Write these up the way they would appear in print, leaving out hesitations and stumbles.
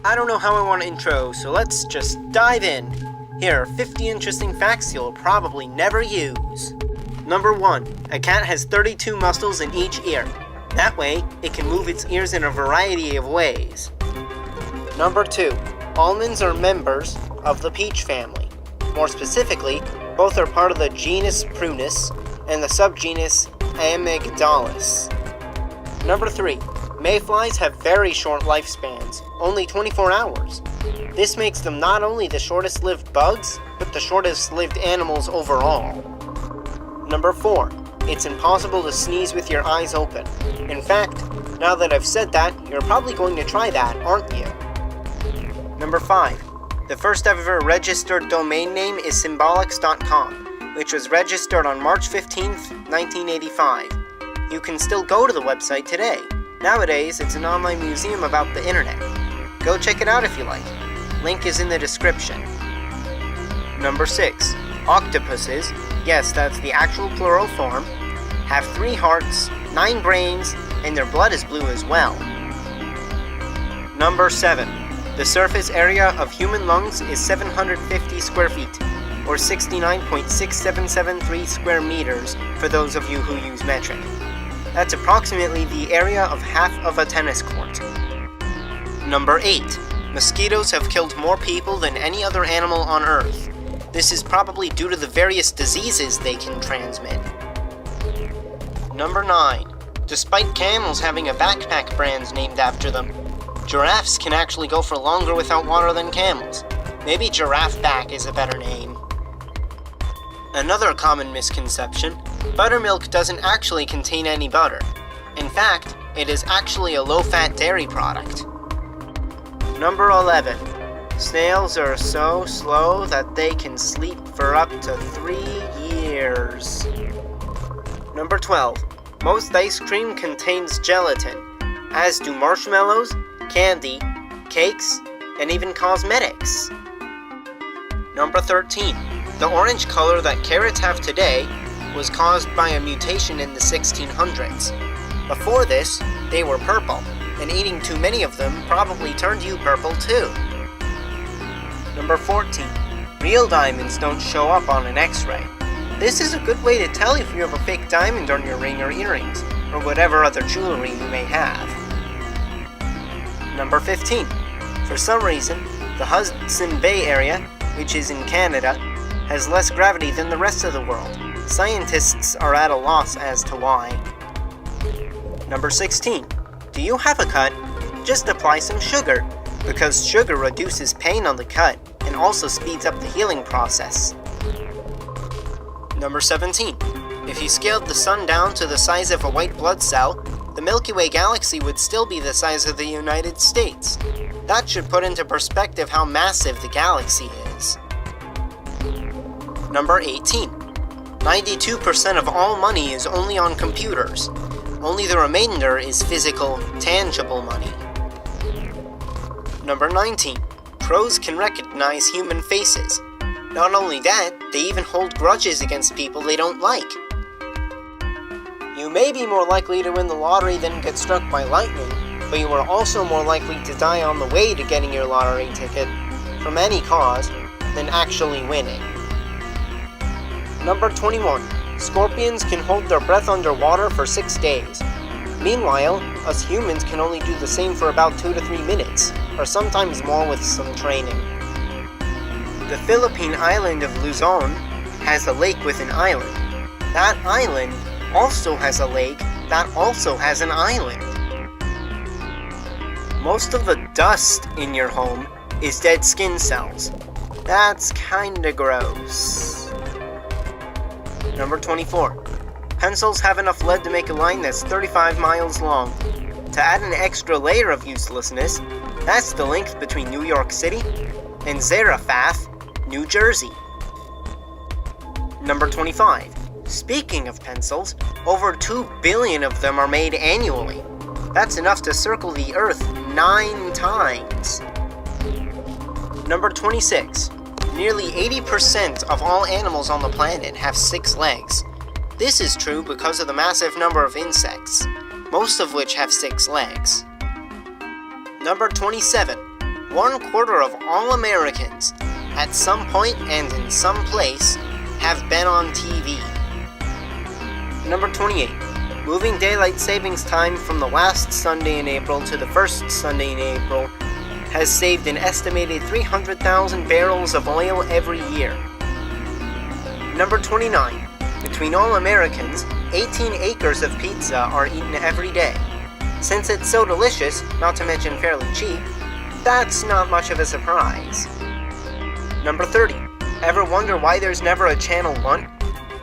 I don't know how I want to intro, so let's just dive in. Here are 50 interesting facts you'll probably never use. Number 1. A cat has 32 muscles in each ear. That way, it can move its ears in a variety of ways. Number 2. Almonds are members of the peach family. More specifically, both are part of the genus Prunus and the subgenus Amygdalus. Number 3. Mayflies have very short lifespans, only 24 hours. This makes them not only the shortest-lived bugs, but the shortest-lived animals overall. Number 4. It's impossible to sneeze with your eyes open. In fact, now that I've said that, you're probably going to try that, aren't you? Number 5. The first ever registered domain name is symbolics.com, which was registered on March 15th, 1985. You can still go to the website today. Nowadays, it's an online museum about the internet. Go check it out if you like. Link is in the description. Number 6. Octopuses, yes, that's the actual plural form, have 3 hearts, 9 brains, and their blood is blue as well. Number 7. The surface area of human lungs is 750 square feet, or 69.6773 square meters for those of you who use metric. That's approximately the area of half of a tennis court. Number 8. Mosquitoes have killed more people than any other animal on Earth. This is probably due to the various diseases they can transmit. Number 9. Despite camels having a backpack brand named after them, giraffes can actually go for longer without water than camels. Maybe giraffe back is a better name. Another common misconception, buttermilk doesn't actually contain any butter. In fact, it is actually a low-fat dairy product. Number 11. Snails are so slow that they can sleep for up to 3 years. Number 12. Most ice cream contains gelatin, as do marshmallows, candy, cakes, and even cosmetics. Number 13. The orange color that carrots have today was caused by a mutation in the 1600s. Before this, they were purple, and eating too many of them probably turned you purple too. Number 14. Real diamonds don't show up on an X-ray. This is a good way to tell if you have a fake diamond on your ring or earrings, or whatever other jewelry you may have. Number 15. For some reason, the Hudson Bay area, which is in Canada, has less gravity than the rest of the world. Scientists are at a loss as to why. Number 16. Do you have a cut? Just apply some sugar, because sugar reduces pain on the cut and also speeds up the healing process. Number 17. If you scaled the sun down to the size of a white blood cell, the Milky Way galaxy would still be the size of the United States. That should put into perspective how massive the galaxy is. Number 18. 92% of all money is only on computers. Only the remainder is physical, tangible money. Number 19. Crows can recognize human faces. Not only that, they even hold grudges against people they don't like. You may be more likely to win the lottery than get struck by lightning, but you are also more likely to die on the way to getting your lottery ticket, from any cause, than actually winning. Number 21. Scorpions can hold their breath underwater for 6 days. Meanwhile, us humans can only do the same for about 2 to 3 minutes, or sometimes more with some training. The Philippine island of Luzon has a lake with an island. That island also has a lake that also has an island. Most of the dust in your home is dead skin cells. That's kinda gross. Number 24. Pencils have enough lead to make a line that's 35 miles long. To add an extra layer of uselessness, that's the length between New York City and Zarephath, New Jersey. Number 25. Speaking of pencils, over 2 billion of them are made annually. That's enough to circle the Earth 9 times. Number 26. Nearly 80% of all animals on the planet have 6 legs. This is true because of the massive number of insects, most of which have 6 legs. Number 27. 1/4 of all Americans, at some point and in some place, have been on TV. Number 28. Moving daylight savings time from the last Sunday in April to the first Sunday in April has saved an estimated 300,000 barrels of oil every year. Number 29. Between all Americans, 18 acres of pizza are eaten every day. Since it's so delicious, not to mention fairly cheap, that's not much of a surprise. Number 30. Ever wonder why there's never a Channel 1?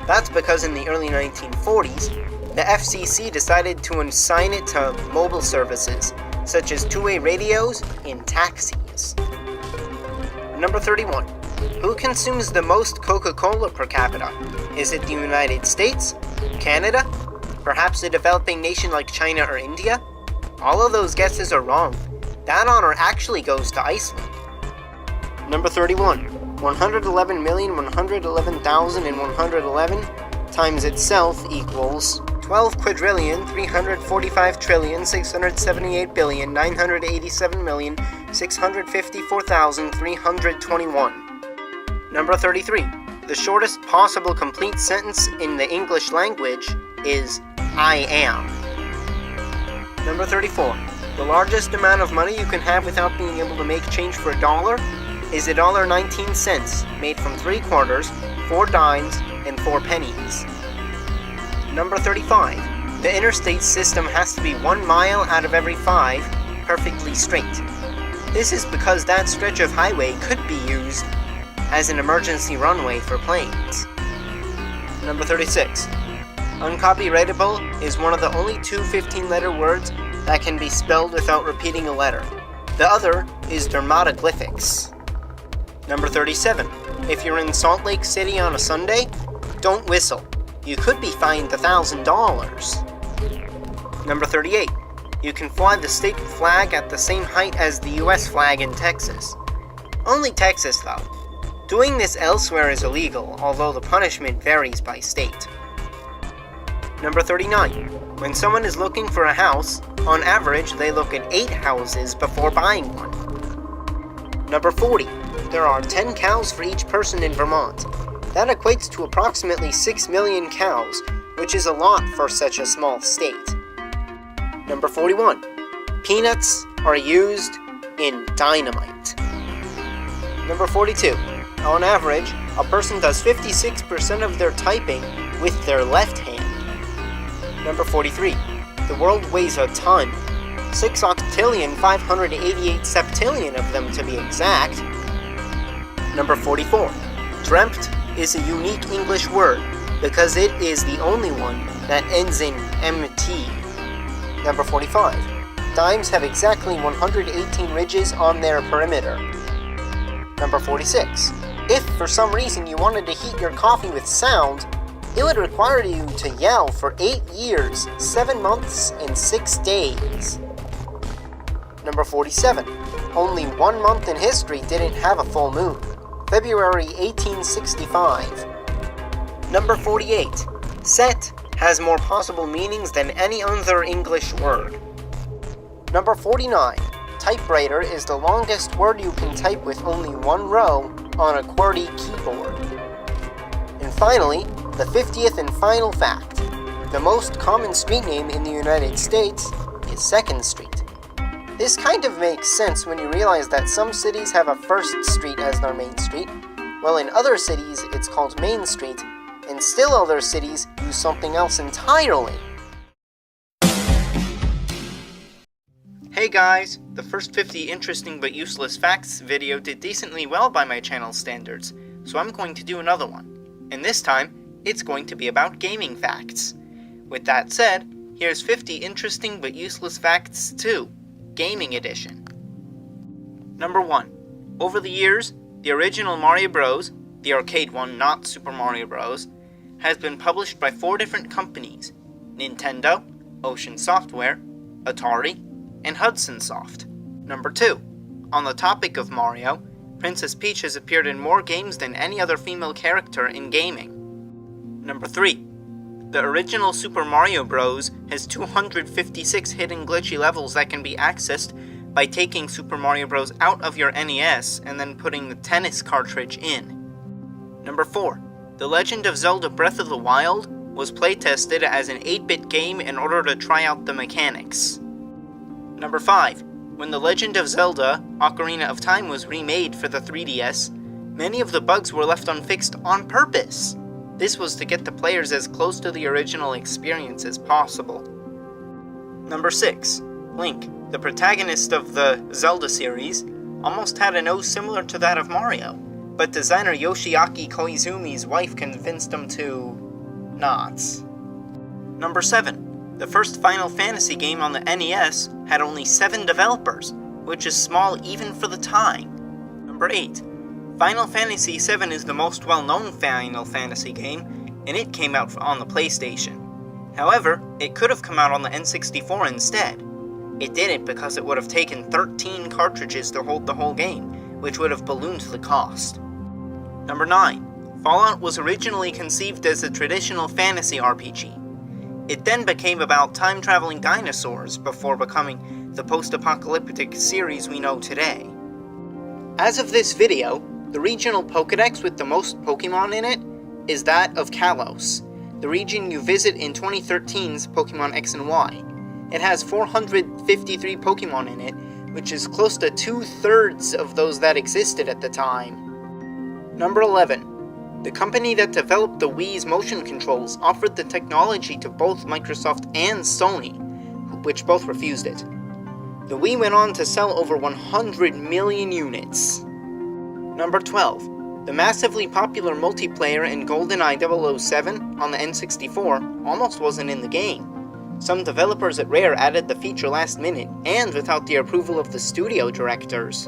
That's because in the early 1940s, the FCC decided to assign it to mobile services, such as two-way radios and taxis. Number 31. Who consumes the most Coca-Cola per capita? Is it the United States? Canada? Perhaps a developing nation like China or India? All of those guesses are wrong. That honor actually goes to Iceland. Number 31. 111,111,111 times itself equals 12,345,678,987,654,321. Number 33. The shortest possible complete sentence in the English language is I am. Number 34. The largest amount of money you can have without being able to make change for $1 is $1.19, made from 3 quarters, 4 dimes, and 4 pennies. Number 35. The interstate system has to be 1 mile out of every 5 perfectly straight. This is because that stretch of highway could be used as an emergency runway for planes. Number 36. Uncopyrightable is one of the only 2 15-letter words that can be spelled without repeating a letter. The other is dermatoglyphics. Number 37. If you're in Salt Lake City on a Sunday, don't whistle. You could be fined $1,000. Number 38. You can fly the state flag at the same height as the US flag in Texas. Only Texas, though. Doing this elsewhere is illegal, although the punishment varies by state. Number 39. When someone is looking for a house, on average they look at 8 houses before buying one. Number 40. There are 10 cows for each person in Vermont. That equates to approximately 6 million cows, which is a lot for such a small state. Number 41. Peanuts are used in dynamite. Number 42. On average, a person does 56% of their typing with their left hand. Number 43. The world weighs a ton. 6 octillion 588 septillion of them to be exact. Number 44. Dreamt is a unique English word because it is the only one that ends in MT. Number 45. Dimes have exactly 118 ridges on their perimeter. Number 46. If for some reason you wanted to heat your coffee with sound, it would require you to yell for 8 years, 7 months, and 6 days. Number 47. Only 1 month in history didn't have a full moon. February 1865. Number 48. Set has more possible meanings than any other English word. Number 49. Typewriter is the longest word you can type with only 1 row on a QWERTY keyboard. And finally, the 50th and final fact. The most common street name in the United States is 2nd Street. This kind of makes sense when you realize that some cities have a 1st Street as their main street, while in other cities it's called Main Street, and still other cities use something else entirely. Hey guys, the first 50 interesting but useless facts video did decently well by my channel standards, so I'm going to do another one. And this time, it's going to be about gaming facts. With that said, here's 50 interesting but useless facts too. Gaming Edition. Number 1. Over the years, the original Mario Bros., the arcade one, not Super Mario Bros., has been published by 4 different companies: Nintendo, Ocean Software, Atari, and Hudson Soft. Number 2. On the topic of Mario, Princess Peach has appeared in more games than any other female character in gaming. Number 3. The original Super Mario Bros. Has 256 hidden glitchy levels that can be accessed by taking Super Mario Bros. Out of your NES and then putting the tennis cartridge in. Number 4. The Legend of Zelda Breath of the Wild was playtested as an 8-bit game in order to try out the mechanics. Number 5. When The Legend of Zelda Ocarina of Time was remade for the 3DS, many of the bugs were left unfixed on purpose. This was to get the players as close to the original experience as possible. Number 6. Link, the protagonist of the Zelda series, almost had a nose similar to that of Mario, but designer Yoshiaki Koizumi's wife convinced him to not. Number 7. The first Final Fantasy game on the NES had only 7 developers, which is small even for the time. Number 8. Final Fantasy VII is the most well-known Final Fantasy game, and it came out on the PlayStation. However, it could have come out on the N64 instead. It didn't because it would have taken 13 cartridges to hold the whole game, which would have ballooned the cost. Number 9. Fallout was originally conceived as a traditional fantasy RPG. It then became about time-traveling dinosaurs before becoming the post-apocalyptic series we know today. As of this video, the regional Pokédex with the most Pokemon in it is that of Kalos, the region you visit in 2013's Pokemon X and Y. It has 453 Pokemon in it, which is close to 2/3 of those that existed at the time. Number 11. The company that developed the Wii's motion controls offered the technology to both Microsoft and Sony, which both refused it. The Wii went on to sell over 100 million units. Number 12. The massively popular multiplayer in GoldenEye 007 on the N64 almost wasn't in the game. Some developers at Rare added the feature last minute, and without the approval of the studio directors.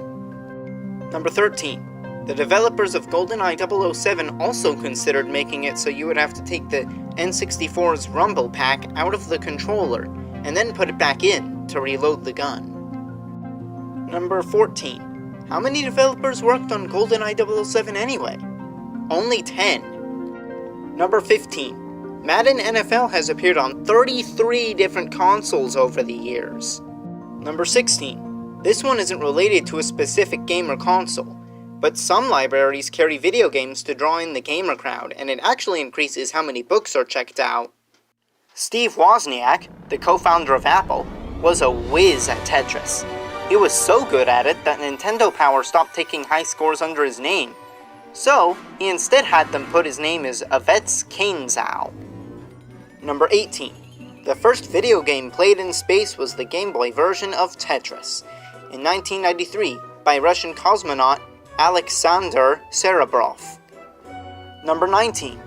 Number 13. The developers of GoldenEye 007 also considered making it so you would have to take the N64's Rumble Pack out of the controller, and then put it back in to reload the gun. Number 14. How many developers worked on GoldenEye 007 anyway? Only 10. Number 15. Madden NFL has appeared on 33 different consoles over the years. Number 16. This one isn't related to a specific game or console, but some libraries carry video games to draw in the gamer crowd, and it actually increases how many books are checked out. Steve Wozniak, the co-founder of Apple, was a whiz at Tetris. He was so good at it that Nintendo Power stopped taking high scores under his name. So, he instead had them put his name as Avets Kainzao. Number 18. The first video game played in space was the Game Boy version of Tetris, in 1993 by Russian cosmonaut Alexander Serebrov. Number 19.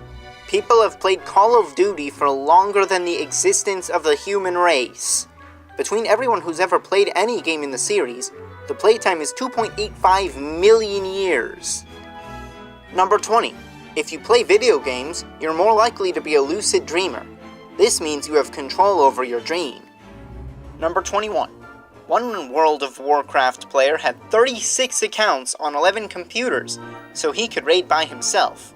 People have played Call of Duty for longer than the existence of the human race. Between everyone who's ever played any game in the series, the playtime is 2.85 million years. Number 20. If you play video games, you're more likely to be a lucid dreamer. This means you have control over your dream. Number 21. One World of Warcraft player had 36 accounts on 11 computers, so he could raid by himself.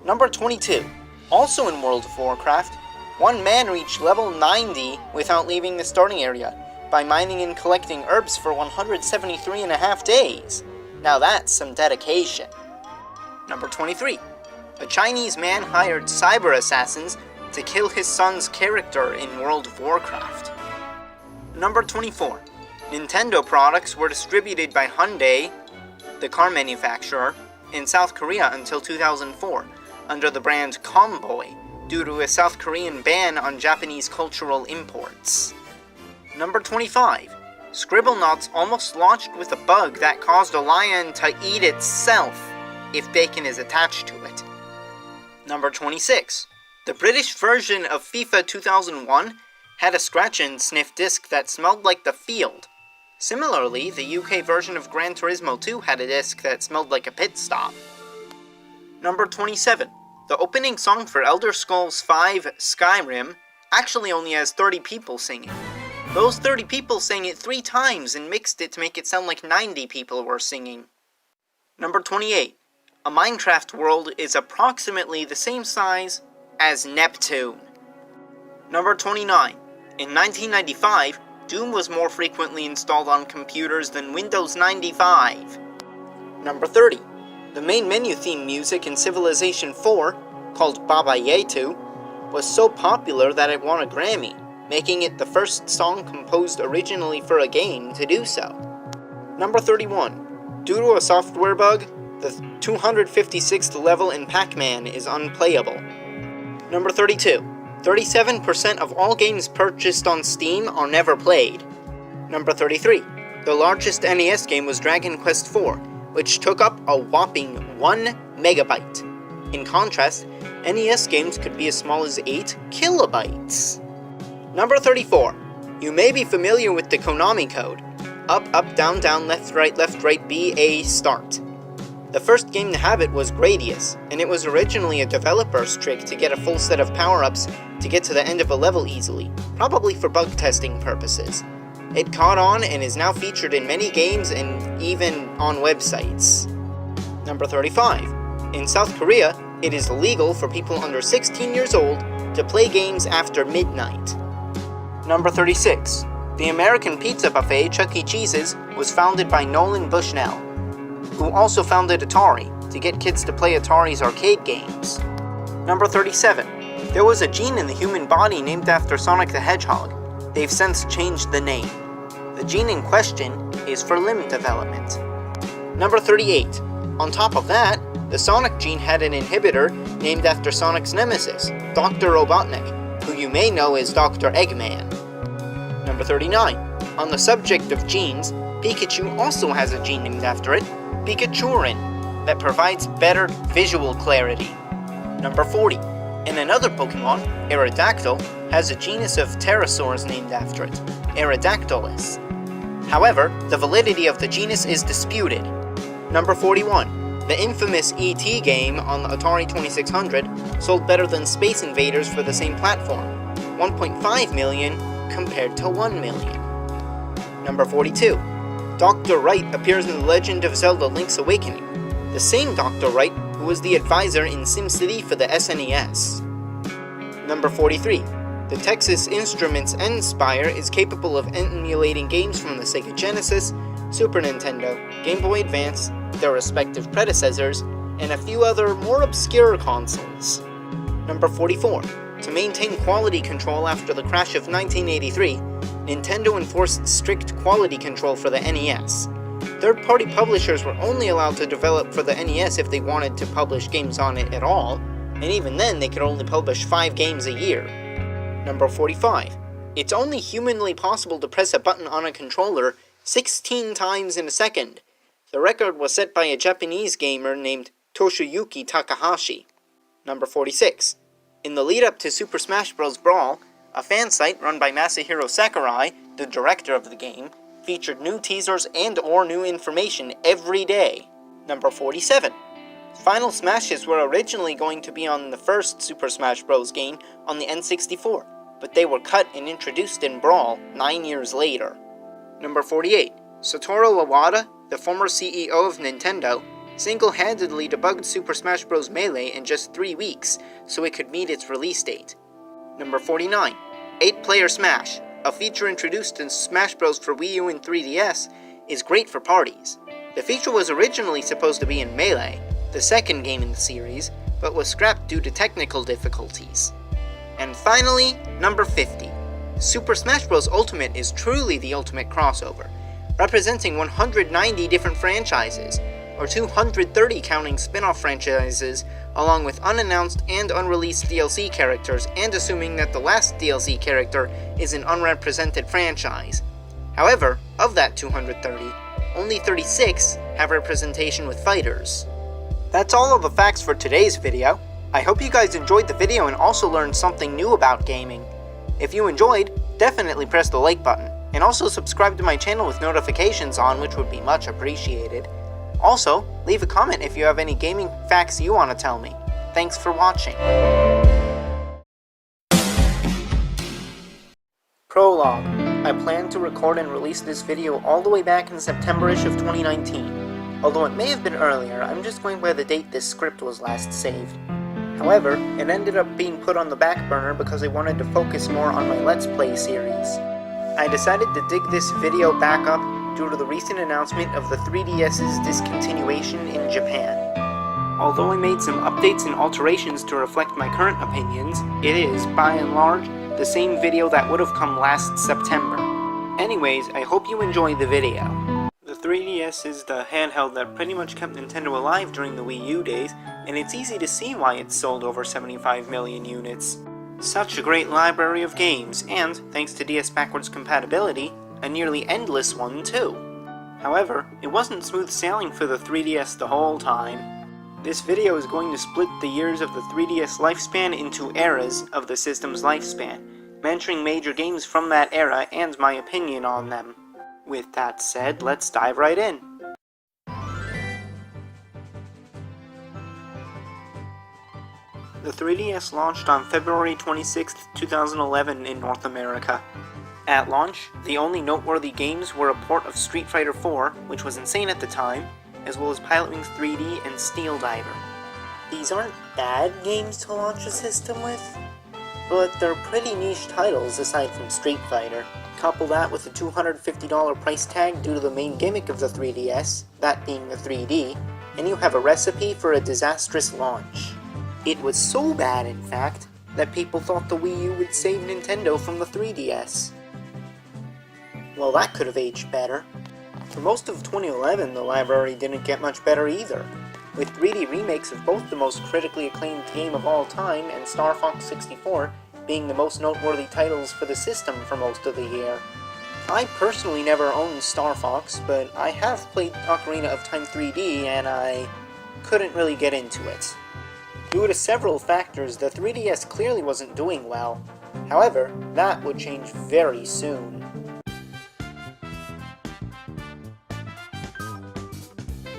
Number 22. Also in World of Warcraft, one man reached level 90 without leaving the starting area, by mining and collecting herbs for 173.5 days. Now that's some dedication. Number 23. A Chinese man hired cyber assassins to kill his son's character in World of Warcraft. Number 24. Nintendo products were distributed by Hyundai, the car manufacturer, in South Korea until 2004, under the brand Comboy, due to a South Korean ban on Japanese cultural imports. Number 25. Scribblenauts almost launched with a bug that caused a lion to eat itself if bacon is attached to it. Number 26. The British version of FIFA 2001 had a scratch and sniff disc that smelled like the field. Similarly, the UK version of Gran Turismo 2 had a disc that smelled like a pit stop. Number 27. The opening song for Elder Scrolls V Skyrim actually only has 30 people singing. Those 30 people sang it 3 times and mixed it to make it sound like 90 people were singing. Number 28. A Minecraft world is approximately the same size as Neptune. Number 29. In 1995, Doom was more frequently installed on computers than Windows 95. Number 30. The main menu theme music in Civilization 4, called Baba Yetu, was so popular that it won a Grammy, making it the first song composed originally for a game to do so. Number 31. Due to a software bug, the 256th level in Pac-Man is unplayable. Number 32. 37% of all games purchased on Steam are never played. Number 33. The largest NES game was Dragon Quest IV, which took up a whopping 1 megabyte. In contrast, NES games could be as small as 8 kilobytes. Number 34. You may be familiar with the Konami code. Up, up, down, down, left, right, B, A, start. The first game to have it was Gradius, and it was originally a developer's trick to get a full set of power-ups to get to the end of a level easily, probably for bug testing purposes. It caught on and is now featured in many games and even on websites. Number 35. In South Korea, it is illegal for people under 16 years old to play games after midnight. Number 36. The American pizza buffet Chuck E. Cheese's was founded by Nolan Bushnell, who also founded Atari to get kids to play Atari's arcade games. Number 37. There was a gene in the human body named after Sonic the Hedgehog. They've since changed the name. The gene in question is for limb development. Number 38. On top of that, the Sonic gene had an inhibitor named after Sonic's nemesis, Dr. Robotnik, who you may know as Dr. Eggman. Number 39. On the subject of genes, Pikachu also has a gene named after it, Pikachurin, that provides better visual clarity. Number 40. In another Pokemon, Aerodactyl has a genus of pterosaurs named after it, Aerodactylus. However, the validity of the genus is disputed. Number 41. The infamous E.T. game on the Atari 2600 sold better than Space Invaders for the same platform, 1.5 million compared to 1 million. Number 42. Dr. Wright appears in The Legend of Zelda Link's Awakening, the same Dr. Wright who was the advisor in SimCity for the SNES. Number 43. The Texas Instruments N-Spire is capable of emulating games from the Sega Genesis, Super Nintendo, Game Boy Advance, their respective predecessors, and a few other more obscure consoles. Number 44. To maintain quality control after the crash of 1983, Nintendo enforced strict quality control for the NES. Third-party publishers were only allowed to develop for the NES if they wanted to publish games on it at all, and even then they could only publish 5 games a year. Number 45. It's only humanly possible to press a button on a controller 16 times in a second. The record was set by a Japanese gamer named Toshiyuki Takahashi. Number 46. In the lead-up to Super Smash Bros. Brawl, a fan site run by Masahiro Sakurai, the director of the game, featured new teasers and/or new information every day. Number 47. Final Smashes were originally going to be on the first Super Smash Bros. Game on the N64, but they were cut and introduced in Brawl 9 years later. Number 48. Satoru Iwata, the former CEO of Nintendo, single-handedly debugged Super Smash Bros. Melee in just 3 weeks so it could meet its release date. Number 49. 8-Player Smash, a feature introduced in Smash Bros. For Wii U and 3DS, is great for parties. The feature was originally supposed to be in Melee, the second game in the series, but was scrapped due to technical difficulties. And finally, number 50. Super Smash Bros. Ultimate is truly the ultimate crossover, representing 190 different franchises, or 230 counting spin-off franchises, along with unannounced and unreleased DLC characters, and assuming that the last DLC character is an unrepresented franchise. However, of that 230, only 36 have representation with fighters. That's all of the facts for today's video. I hope you guys enjoyed the video and also learned something new about gaming. If you enjoyed, definitely press the like button, and also subscribe to my channel with notifications on, which would be much appreciated. Also, leave a comment if you have any gaming facts you want to tell me. Thanks for watching. Prologue. I plan to record and release this video all the way back in September-ish of 2019. Although it may have been earlier, I'm just going by the date this script was last saved. However, it ended up being put on the back burner because I wanted to focus more on my Let's Play series. I decided to dig this video back up due to the recent announcement of the 3DS's discontinuation in Japan. Although I made some updates and alterations to reflect my current opinions, it is, by and large, the same video that would have come last September. Anyways, I hope you enjoy the video. The 3DS is the handheld that pretty much kept Nintendo alive during the Wii U days, and it's easy to see why it's sold over 75 million units. Such a great library of games, and, thanks to DS backwards compatibility, a nearly endless one too. However, it wasn't smooth sailing for the 3DS the whole time. This video is going to split the years of the 3DS lifespan into eras of the system's lifespan, mentioning major games from that era and my opinion on them. With that said, let's dive right in. The 3DS launched on February 26, 2011 in North America. At launch, the only noteworthy games were a port of Street Fighter IV, which was insane at the time, as well as Pilot Wings 3D and Steel Diver. These aren't bad games to launch a system with, but they're pretty niche titles aside from Street Fighter. Couple that with a $250 price tag due to the main gimmick of the 3DS, that being the 3D, and you have a recipe for a disastrous launch. It was so bad, in fact, that people thought the Wii U would save Nintendo from the 3DS. Well, that could have aged better. For most of 2011, the library didn't get much better either, with 3D remakes of both the most critically acclaimed game of all time and Star Fox 64 being the most noteworthy titles for the system for most of the year. I personally never owned Star Fox, but I have played Ocarina of Time 3D and I couldn't really get into it. Due to several factors, the 3DS clearly wasn't doing well. However, that would change very soon.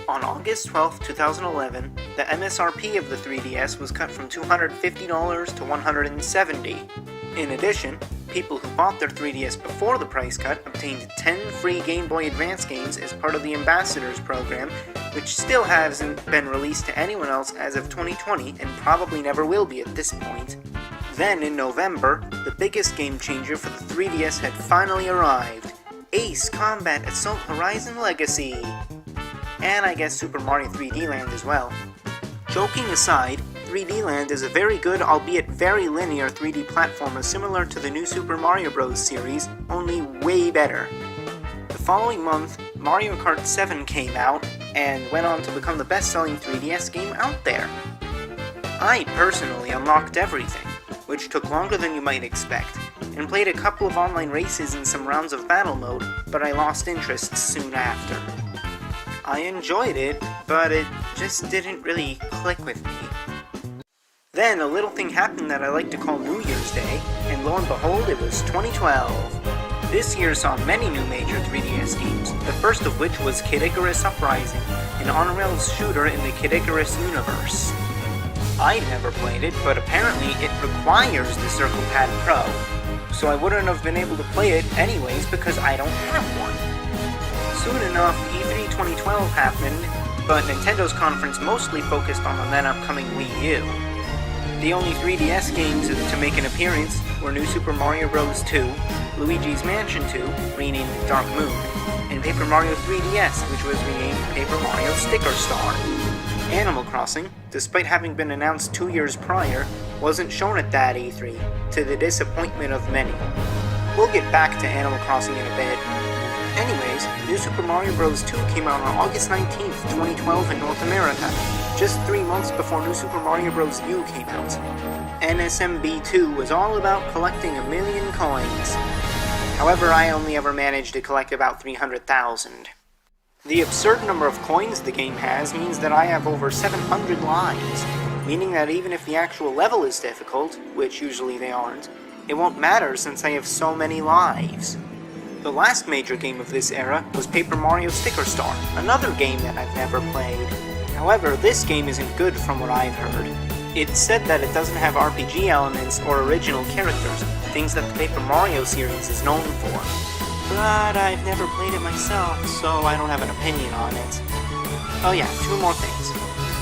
On August 12, 2011, the MSRP of the 3DS was cut from $250 to $170. In addition, people who bought their 3DS before the price cut obtained 10 free Game Boy Advance games as part of the Ambassadors program, which still hasn't been released to anyone else as of 2020 and probably never will be at this point. Then in November, the biggest game changer for the 3DS had finally arrived: Ace Combat Assault Horizon Legacy! And I guess Super Mario 3D Land as well. Joking aside, 3D Land is a very good, albeit very linear 3D platformer similar to the new Super Mario Bros. Series, only way better. The following month, Mario Kart 7 came out, and went on to become the best-selling 3DS game out there. I personally unlocked everything, which took longer than you might expect, and played a couple of online races and some rounds of battle mode, but I lost interest soon after. I enjoyed it, but it just didn't really click with me. Then a little thing happened that I like to call New Year's Day, and lo and behold, it was 2012. This year saw many new major 3DS games, the first of which was Kid Icarus Uprising, an on-rails shooter in the Kid Icarus universe. I'd never played it, but apparently it requires the Circle Pad Pro, so I wouldn't have been able to play it anyways because I don't have one. Soon enough, E3 2012 happened, but Nintendo's conference mostly focused on the then upcoming Wii U. The only 3DS games to make an appearance were New Super Mario Bros. 2, Luigi's Mansion 2, renamed Dark Moon, and Paper Mario 3DS, which was renamed Paper Mario Sticker Star. Animal Crossing, despite having been announced 2 years prior, wasn't shown at that E3, to the disappointment of many. We'll get back to Animal Crossing in a bit. Anyways, New Super Mario Bros. 2 came out on August 19th, 2012 in North America, just 3 months before New Super Mario Bros. U came out. NSMB 2 was all about collecting 1 million coins. However, I only ever managed to collect about 300,000. The absurd number of coins the game has means that I have over 700 lives, meaning that even if the actual level is difficult, which usually they aren't, it won't matter since I have so many lives. The last major game of this era was Paper Mario Sticker Star, another game that I've never played. However, this game isn't good from what I've heard. It's said that it doesn't have RPG elements or original characters, things that the Paper Mario series is known for. But I've never played it myself, so I don't have an opinion on it. Oh yeah, 2 more things.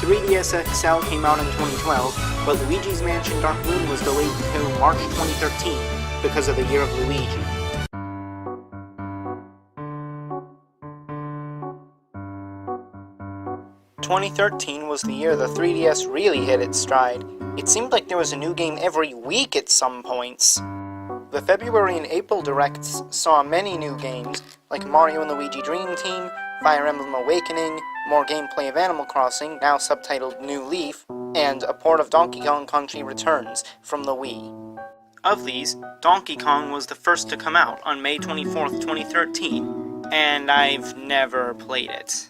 3DS XL came out in 2012, but Luigi's Mansion Dark Moon was delayed until March 2013 because of the Year of Luigi. 2013 was the year the 3DS really hit its stride. It seemed like there was a new game every week at some points. The February and April Directs saw many new games, like Mario & Luigi Dream Team, Fire Emblem Awakening, more gameplay of Animal Crossing, now subtitled New Leaf, and a port of Donkey Kong Country Returns from the Wii. Of these, Donkey Kong was the first to come out on May 24th, 2013, and I've never played it.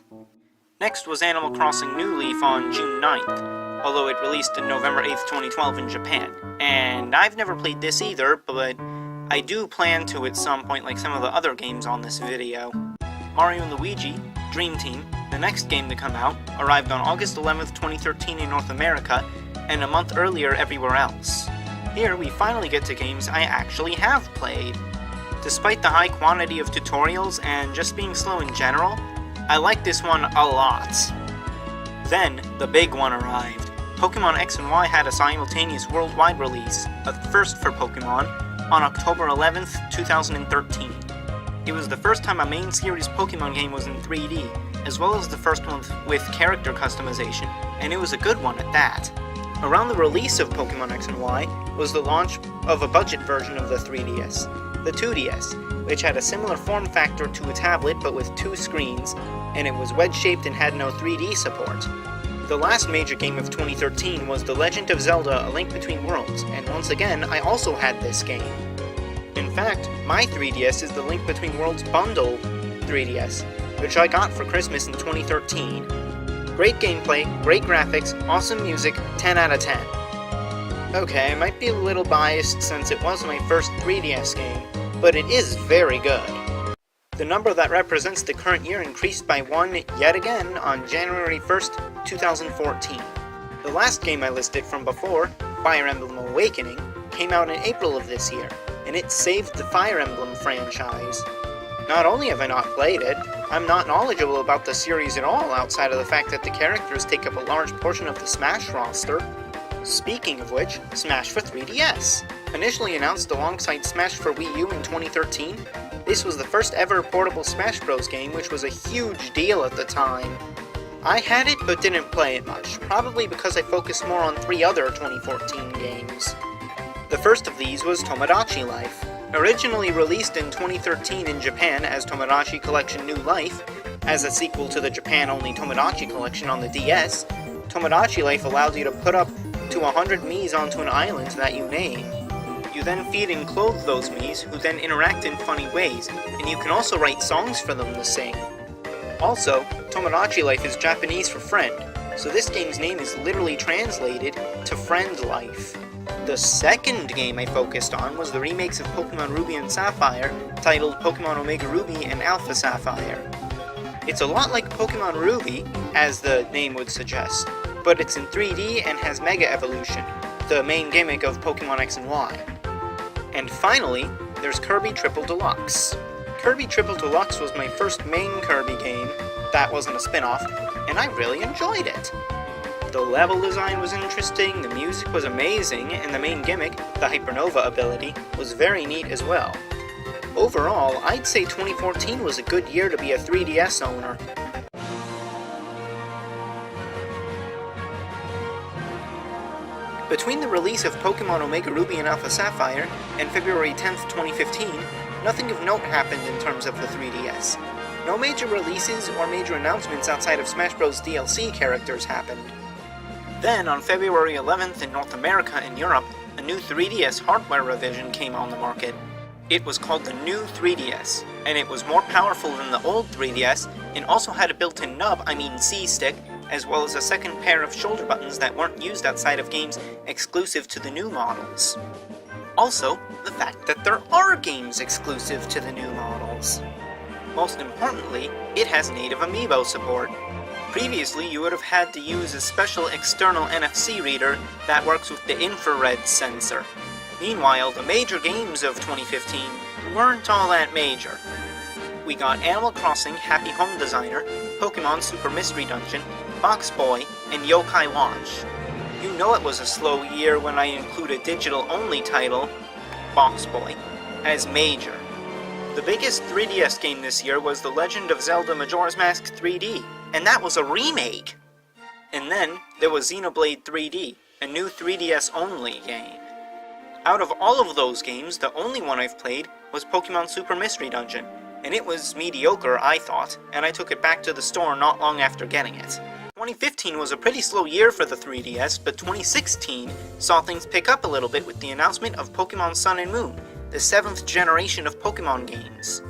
Next was Animal Crossing New Leaf on June 9th, although it released on November 8th, 2012 in Japan. And I've never played this either, but I do plan to at some point, like some of the other games on this video. Mario & Luigi Dream Team, the next game to come out, arrived on August 11th, 2013 in North America, and a month earlier everywhere else. Here we finally get to games I actually have played. Despite the high quantity of tutorials and just being slow in general, I like this one a lot. Then, the big one arrived. Pokemon X and Y had a simultaneous worldwide release, a first for Pokemon, on October 11th, 2013. It was the first time a main series Pokemon game was in 3D, as well as the first one with character customization, and it was a good one at that. Around the release of Pokemon X and Y was the launch of a budget version of the 3DS, the 2DS, which had a similar form factor to a tablet but with two screens, and it was wedge-shaped and had no 3D support. The last major game of 2013 was The Legend of Zelda: A Link Between Worlds, and once again, I also had this game. In fact, my 3DS is the Link Between Worlds Bundle 3DS, which I got for Christmas in 2013. Great gameplay, great graphics, awesome music, 10 out of 10. Okay, I might be a little biased since it was my first 3DS game, but it is very good. The number that represents the current year increased by 1 yet again on January 1st, 2014. The last game I listed from before, Fire Emblem Awakening, came out in April of this year, and it saved the Fire Emblem franchise. Not only have I not played it, I'm not knowledgeable about the series at all outside of the fact that the characters take up a large portion of the Smash roster. Speaking of which, Smash for 3DS. Initially announced alongside Smash for Wii U in 2013, this was the first ever portable Smash Bros. Game, which was a huge deal at the time. I had it but didn't play it much, probably because I focused more on 3 other 2014 games. The first of these was Tomodachi Life. Originally released in 2013 in Japan as Tomodachi Collection New Life, as a sequel to the Japan-only Tomodachi Collection on the DS, Tomodachi Life allowed you to put up to 100 Miis onto an island that you name. You then feed and clothe those Miis, who then interact in funny ways, and you can also write songs for them to sing. Also, Tomodachi Life is Japanese for friend, so this game's name is literally translated to Friend Life. The second game I focused on was the remakes of Pokemon Ruby and Sapphire, titled Pokemon Omega Ruby and Alpha Sapphire. It's a lot like Pokemon Ruby, as the name would suggest, but it's in 3D and has Mega Evolution, the main gimmick of Pokemon X and Y. And finally, there's Kirby Triple Deluxe. Kirby Triple Deluxe was my first main Kirby game, that wasn't a spin-off, and I really enjoyed it. The level design was interesting, the music was amazing, and the main gimmick, the Hypernova ability, was very neat as well. Overall, I'd say 2014 was a good year to be a 3DS owner. Between the release of Pokemon Omega Ruby and Alpha Sapphire and February 10th, 2015, nothing of note happened in terms of the 3DS. No major releases or major announcements outside of Smash Bros. DLC characters happened. Then, on February 11th in North America and Europe, a new 3DS hardware revision came on the market. It was called the new 3DS, and it was more powerful than the old 3DS, and also had a built-in C-stick, as well as a second pair of shoulder buttons that weren't used outside of games exclusive to the new models. Also, the fact that there are games exclusive to the new models. Most importantly, it has native amiibo support. Previously, you would have had to use a special external NFC reader that works with the infrared sensor. Meanwhile, the major games of 2015 weren't all that major. We got Animal Crossing Happy Home Designer, Pokemon Super Mystery Dungeon, Box Boy, and Yokai Watch. You know it was a slow year when I include a digital-only title, Box Boy, as major. The biggest 3DS game this year was The Legend of Zelda Majora's Mask 3D, and that was a remake! And then there was Xenoblade 3D, a new 3DS-only game. Out of all of those games, the only one I've played was Pokemon Super Mystery Dungeon, and it was mediocre, I thought, and I took it back to the store not long after getting it. 2015 was a pretty slow year for the 3DS, but 2016 saw things pick up a little bit with the announcement of Pokemon Sun and Moon, the 7th generation of Pokemon games.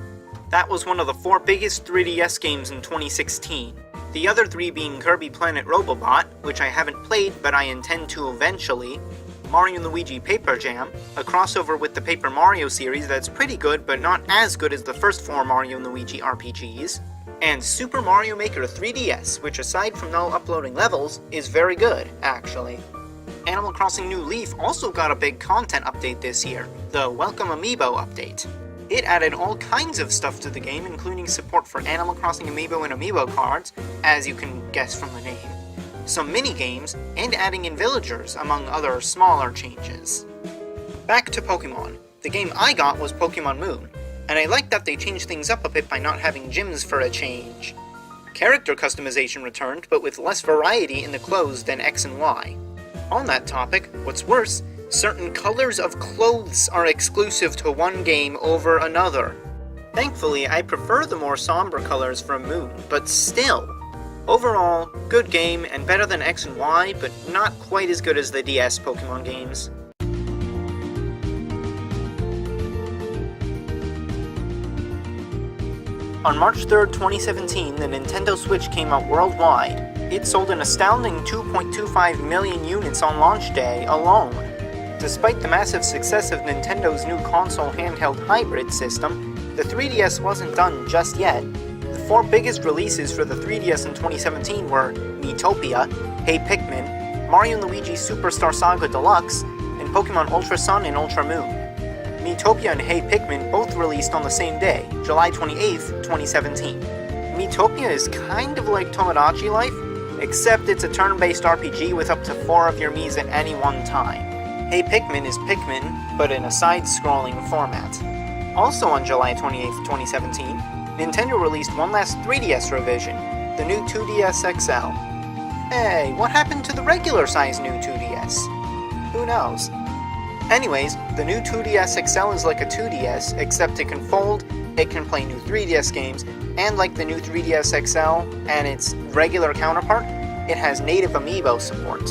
That was one of the 4 biggest 3DS games in 2016. The other 3 being Kirby Planet Robobot, which I haven't played but I intend to eventually, Mario & Luigi Paper Jam, a crossover with the Paper Mario series that's pretty good but not as good as the first 4 Mario & Luigi RPGs, and Super Mario Maker 3DS, which aside from now uploading levels, is very good, actually. Animal Crossing New Leaf also got a big content update this year, the Welcome Amiibo update. It added all kinds of stuff to the game, including support for Animal Crossing Amiibo and Amiibo cards, as you can guess from the name, some mini-games, and adding in villagers, among other smaller changes. Back to Pokemon. The game I got was Pokemon Moon, and I like that they changed things up a bit by not having gyms for a change. Character customization returned, but with less variety in the clothes than X and Y. On that topic, what's worse, certain colors of clothes are exclusive to one game over another. Thankfully, I prefer the more somber colors from Moon, but still. Overall, good game and better than X and Y, but not quite as good as the DS Pokemon games. On March 3rd, 2017, the Nintendo Switch came out worldwide. It sold an astounding 2.25 million units on launch day alone. Despite the massive success of Nintendo's new console handheld hybrid system, the 3DS wasn't done just yet. The 4 biggest releases for the 3DS in 2017 were Miitopia, Hey Pikmin, Mario & Luigi Superstar Saga Deluxe, and Pokemon Ultra Sun and Ultra Moon. Miitopia and Hey Pikmin both released on the same day, July 28th, 2017. Miitopia is kind of like Tomodachi Life, except it's a turn-based RPG with up to 4 of your Miis at any one time. Hey Pikmin is Pikmin, but in a side-scrolling format. Also on July 28th, 2017, Nintendo released one last 3DS revision, the new 2DS XL. Hey, what happened to the regular-sized new 2DS? Who knows? Anyways, the new 2DS XL is like a 2DS, except it can fold, it can play new 3DS games, and like the new 3DS XL and its regular counterpart, it has native amiibo support.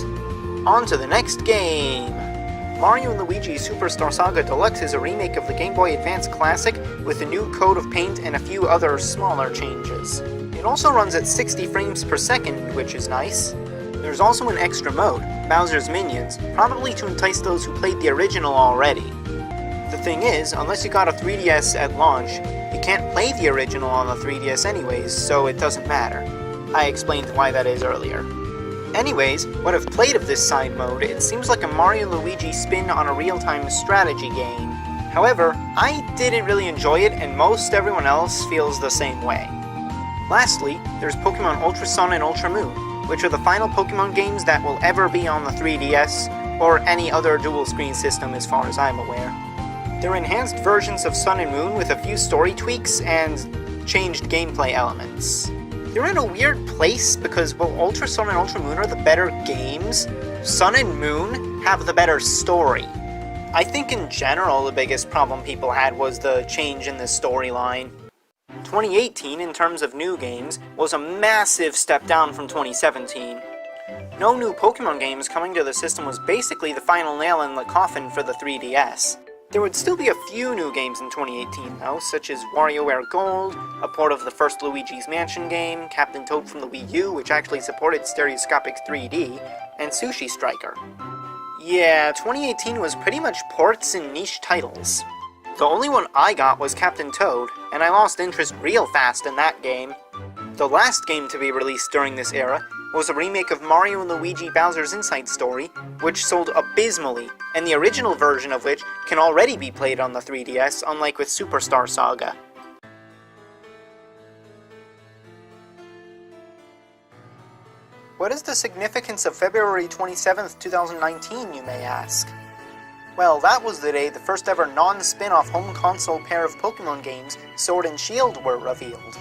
On to the next game! Mario & Luigi Superstar Saga Deluxe is a remake of the Game Boy Advance Classic with a new coat of paint and a few other smaller changes. It also runs at 60 frames per second, which is nice. There's also an extra mode, Bowser's Minions, probably to entice those who played the original already. The thing is, unless you got a 3DS at launch, you can't play the original on the 3DS anyways, so it doesn't matter. I explained why that is earlier. Anyways, what I've played of this side mode, it seems like a Mario & Luigi spin on a real-time strategy game. However, I didn't really enjoy it, and most everyone else feels the same way. Lastly, there's Pokemon Ultra Sun and Ultra Moon, which are the final Pokemon games that will ever be on the 3DS, or any other dual-screen system as far as I'm aware. They're enhanced versions of Sun and Moon with a few story tweaks and changed gameplay elements. They're in a weird place because while Ultra Sun and Ultra Moon are the better games, Sun and Moon have the better story. I think in general the biggest problem people had was the change in the storyline. 2018, in terms of new games, was a massive step down from 2017. No new Pokemon games coming to the system was basically the final nail in the coffin for the 3DS. There would still be a few new games in 2018 though, such as WarioWare Gold, a port of the first Luigi's Mansion game, Captain Toad from the Wii U, which actually supported stereoscopic 3D, and Sushi Striker. Yeah, 2018 was pretty much ports and niche titles. The only one I got was Captain Toad, and I lost interest real fast in that game. The last game to be released during this era was a remake of Mario & Luigi Bowser's Inside Story, which sold abysmally, and the original version of which can already be played on the 3DS, unlike with Superstar Saga. What is the significance of February 27th, 2019, you may ask? Well, that was the day the first ever non-spin-off home console pair of Pokemon games, Sword and Shield, were revealed.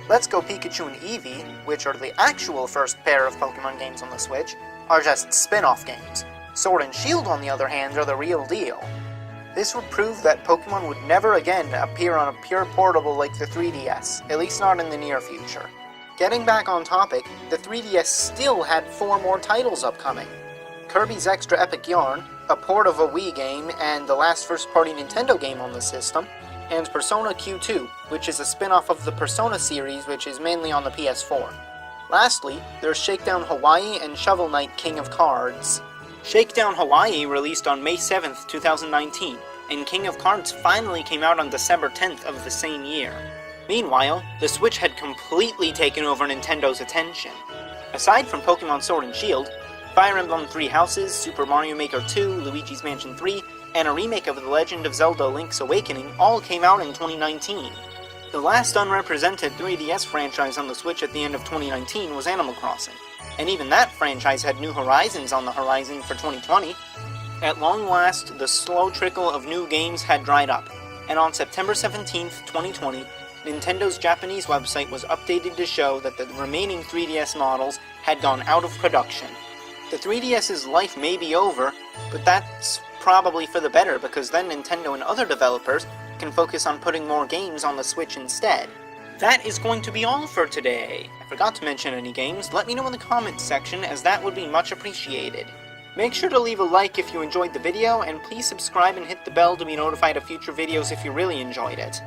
Let's Go Pikachu and Eevee, which are the actual first pair of Pokemon games on the Switch, are just spin-off games. Sword and Shield, on the other hand, are the real deal. This would prove that Pokemon would never again appear on a pure portable like the 3DS, at least not in the near future. Getting back on topic, the 3DS still had 4 more titles upcoming. Kirby's Extra Epic Yarn, a port of a Wii game and the last first-party Nintendo game on the system, and Persona Q2, which is a spin-off of the Persona series which is mainly on the PS4. Lastly, there's Shakedown Hawaii and Shovel Knight King of Cards. Shakedown Hawaii released on May 7th, 2019, and King of Cards finally came out on December 10th of the same year. Meanwhile, the Switch had completely taken over Nintendo's attention. Aside from Pokemon Sword and Shield, Fire Emblem Three Houses, Super Mario Maker 2, Luigi's Mansion 3, and a remake of The Legend of Zelda Link's Awakening all came out in 2019. The last unrepresented 3DS franchise on the Switch at the end of 2019 was Animal Crossing, and even that franchise had New Horizons on the horizon for 2020. At long last, the slow trickle of new games had dried up, and on September 17th, 2020, Nintendo's Japanese website was updated to show that the remaining 3DS models had gone out of production. The 3DS's life may be over, but that's probably for the better because then Nintendo and other developers can focus on putting more games on the Switch instead. That is going to be all for today. I forgot to mention any games, let me know in the comments section as that would be much appreciated. Make sure to leave a like if you enjoyed the video, and please subscribe and hit the bell to be notified of future videos if you really enjoyed it.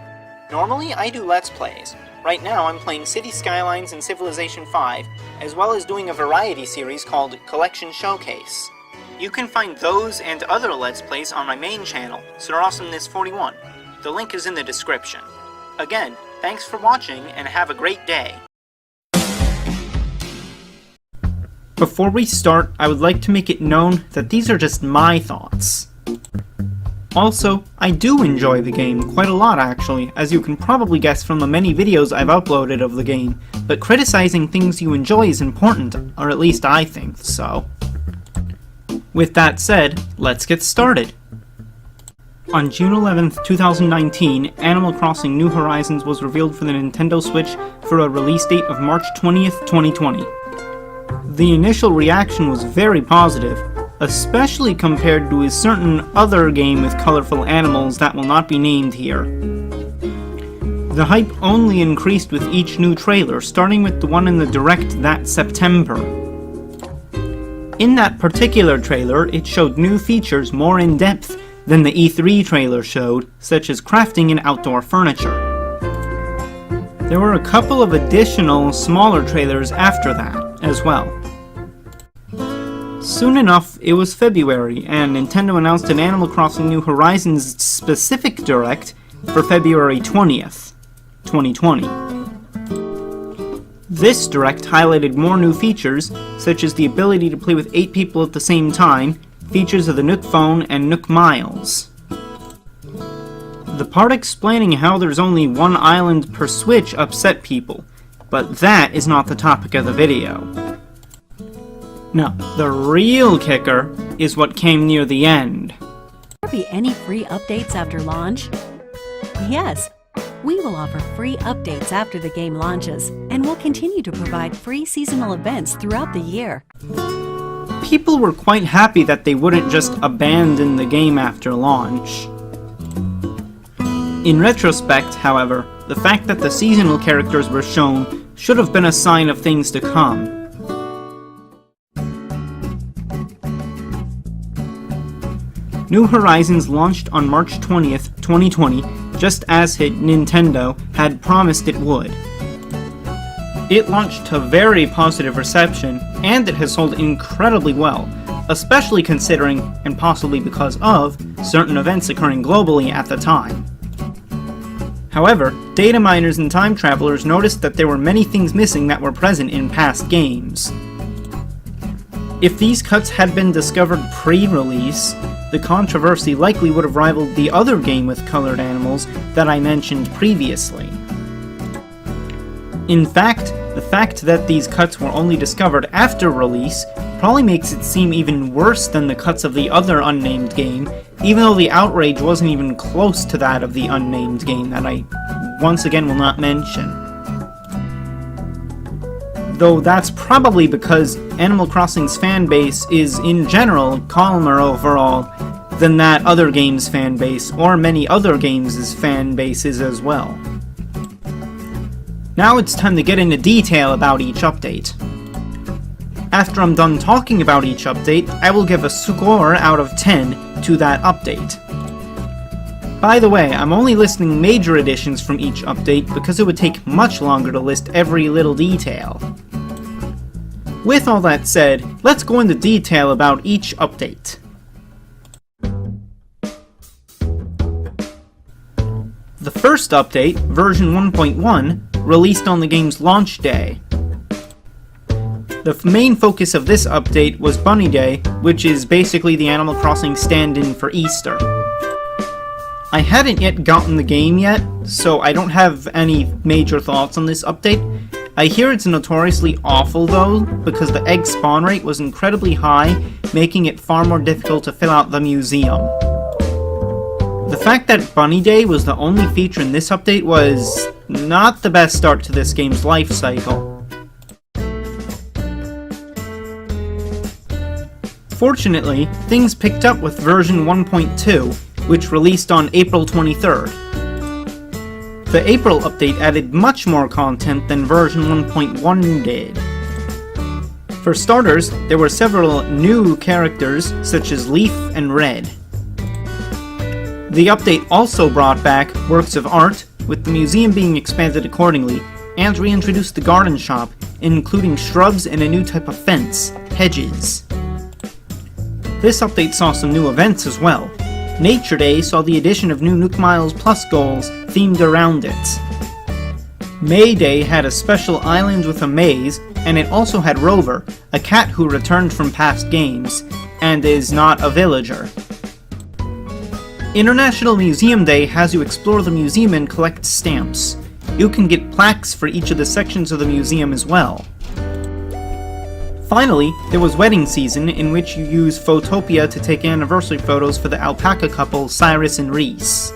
Normally, I do Let's Plays. Right now, I'm playing City Skylines and Civilization V, as well as doing a variety series called Collection Showcase. You can find those and other Let's Plays on my main channel, SirAwesomeness41. The link is in the description. Again, thanks for watching, and have a great day. Before we start, I would like to make it known that these are just my thoughts. Also, I do enjoy the game, quite a lot actually, as you can probably guess from the many videos I've uploaded of the game, but criticizing things you enjoy is important, or at least I think so. With that said, let's get started! On June 11th, 2019, Animal Crossing New Horizons was revealed for the Nintendo Switch for a release date of March 20th, 2020. The initial reaction was very positive, especially compared to a certain other game with colorful animals that will not be named here. The hype only increased with each new trailer, starting with the one in the Direct that September. In that particular trailer, it showed new features more in depth than the E3 trailer showed, such as crafting and outdoor furniture. There were a couple of additional, smaller trailers after that, as well. Soon enough, it was February, and Nintendo announced an Animal Crossing New Horizons specific Direct for February 20th, 2020. This Direct highlighted more new features, such as the ability to play with 8 people at the same time, features of the Nook Phone and Nook Miles. The part explaining how there's only one island per Switch upset people, but that is not the topic of the video. No, the real kicker is what came near the end. Will there be any free updates after launch? Yes, we will offer free updates after the game launches, and we'll continue to provide free seasonal events throughout the year. People were quite happy that they wouldn't just abandon the game after launch. In retrospect, however, the fact that the seasonal characters were shown should have been a sign of things to come. New Horizons launched on March 20th, 2020, just as Nintendo had promised it would. It launched to very positive reception, and it has sold incredibly well, especially considering, and possibly because of, certain events occurring globally at the time. However, data miners and time travelers noticed that there were many things missing that were present in past games. If these cuts had been discovered pre-release, the controversy likely would have rivaled the other game with colored animals that I mentioned previously. In fact, the fact that these cuts were only discovered after release probably makes it seem even worse than the cuts of the other unnamed game, even though the outrage wasn't even close to that of the unnamed game that I once again will not mention. though that's probably because Animal Crossing's fanbase is, in general, calmer overall than that other game's fanbase, or many other games' fanbases as well. Now it's time to get into detail about each update. After I'm done talking about each update, I will give a score out of 10 to that update. By the way, I'm only listing major additions from each update because it would take much longer to list every little detail. With all that said, let's go into detail about each update. The first update, version 1.1, released on the game's launch day. The main focus of this update was Bunny Day, which is basically the Animal Crossing stand-in for Easter. I hadn't yet gotten the game yet, so I don't have any major thoughts on this update. I hear it's notoriously awful though, because the egg spawn rate was incredibly high, making it far more difficult to fill out the museum. The fact that Bunny Day was the only feature in this update was not the best start to this game's life cycle. Fortunately, things picked up with version 1.2, which released on April 23rd. The April update added much more content than version 1.1 did. For starters, there were several new characters, such as Leaf and Red. The update also brought back works of art, with the museum being expanded accordingly, and reintroduced the garden shop, including shrubs and a new type of fence, hedges. This update saw some new events as well. Nature Day saw the addition of new Nook Miles Plus goals themed around it. May Day had a special island with a maze, and it also had Rover, a cat who returned from past games, and is not a villager. International Museum Day has you explore the museum and collect stamps. You can get plaques for each of the sections of the museum as well. Finally, there was wedding season, in which you use Photopia to take anniversary photos for the alpaca couple Cyrus and Reese.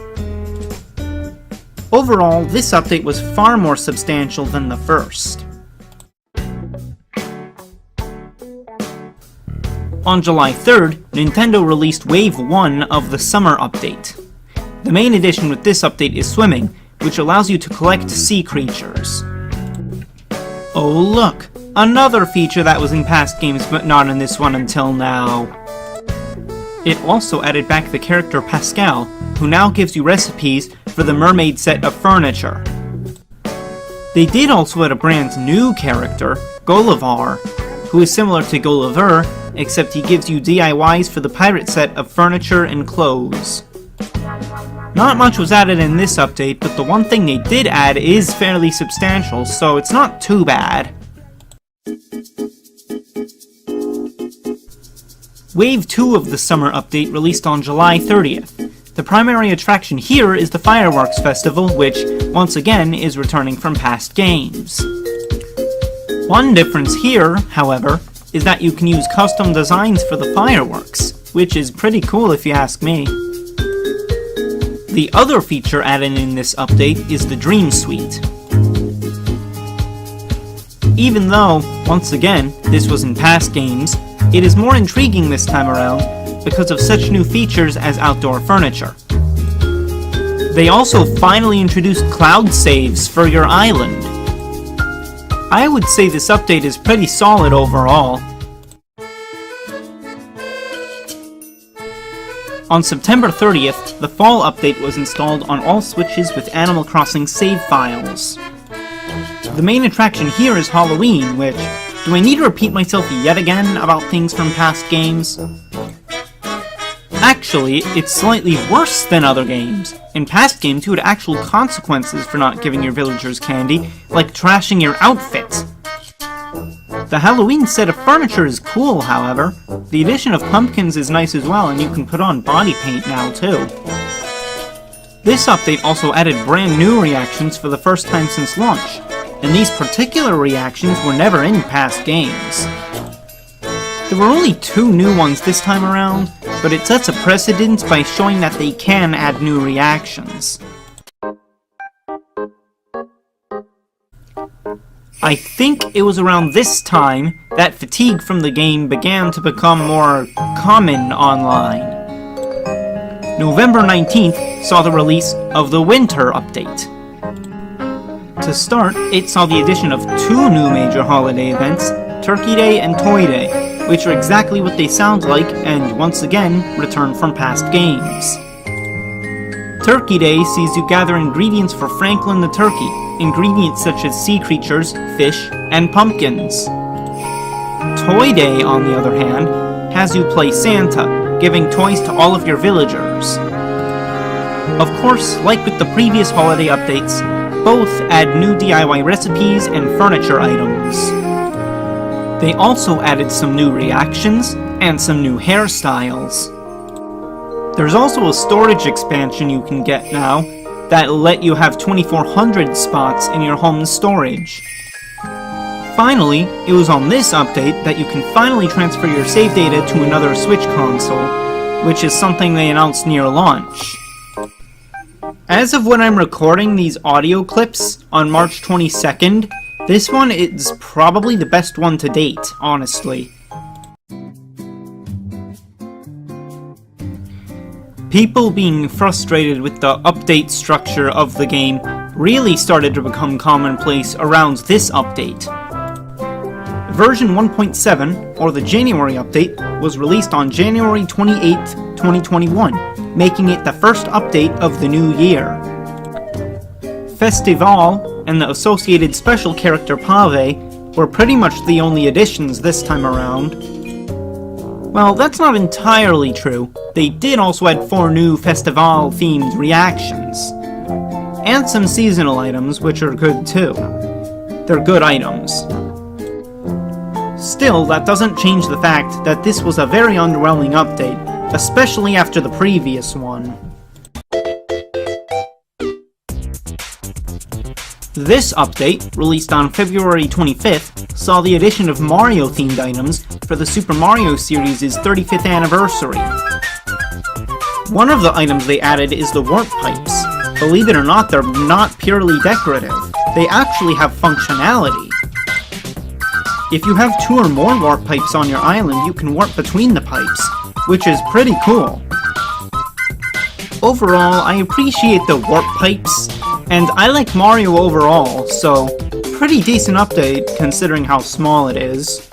Overall, this update was far more substantial than the first. On July 3rd, Nintendo released Wave 1 of the Summer Update. The main addition with this update is swimming, which allows you to collect sea creatures. Oh look! Another feature that was in past games but not in this one until now. It also added back the character Pascal, who now gives you recipes for the mermaid set of furniture. They did also add a brand new character, Gullivar, who is similar to Gulliver, except he gives you DIYs for the pirate set of furniture and clothes. Not much was added in this update, but the one thing they did add is fairly substantial, so it's not too bad. Wave 2 of the Summer Update released on July 30th. The primary attraction here is the Fireworks Festival, which, once again, is returning from past games. One difference here, however, is that you can use custom designs for the fireworks, which is pretty cool if you ask me. The other feature added in this update is the Dream Suite. Even though, once again, this was in past games, it is more intriguing this time around because of such new features as outdoor furniture. They also finally introduced cloud saves for your island. I would say this update is pretty solid overall. On September 30th, the Fall Update was installed on all Switches with Animal Crossing save files. The main attraction here is Halloween, which, do I need to repeat myself yet again about things from past games? Actually, it's slightly worse than other games. In past games, you had actual consequences for not giving your villagers candy, like trashing your outfit. The Halloween set of furniture is cool, however. The addition of pumpkins is nice as well, and you can put on body paint now, too. This update also added brand new reactions for the first time since launch, and these particular reactions were never in past games. There were only 2 new ones this time around, but it sets a precedent by showing that they can add new reactions. I think it was around this time that fatigue from the game began to become more common online. November 19th saw the release of the Winter Update. To start, it saw the addition of two new major holiday events, Turkey Day and Toy Day, which are exactly what they sound like and once again return from past games. Turkey Day sees you gather ingredients for Franklin the Turkey, ingredients such as sea creatures, fish, and pumpkins. Toy Day, on the other hand, has you play Santa, giving toys to all of your villagers. Of course, like with the previous holiday updates, both add new DIY recipes and furniture items. They also added some new reactions and some new hairstyles. There's also a storage expansion you can get now that'll let you have 2,400 spots in your home's storage. Finally, it was on this update that you can finally transfer your save data to another Switch console, which is something they announced near launch. As of when I'm recording these audio clips on March 22nd, this one is probably the best one to date, honestly. People being frustrated with the update structure of the game really started to become commonplace around this update. Version 1.7, or the January update, was released on January 28, 2021, making it the first update of the new year. Festival and the associated special character Pave were pretty much the only additions this time around. Well, that's not entirely true. They did also add 4 new Festival-themed reactions. And some seasonal items, which are good too. They're good items. Still, that doesn't change the fact that this was a very underwhelming update, especially after the previous one. This update, released on February 25th, saw the addition of Mario-themed items for the Super Mario series' 35th anniversary. One of the items they added is the warp pipes. Believe it or not, they're not purely decorative. They actually have functionality. If you have 2 or more warp pipes on your island, you can warp between the pipes, which is pretty cool. Overall, I appreciate the warp pipes, and I like Mario overall, so pretty decent update considering how small it is.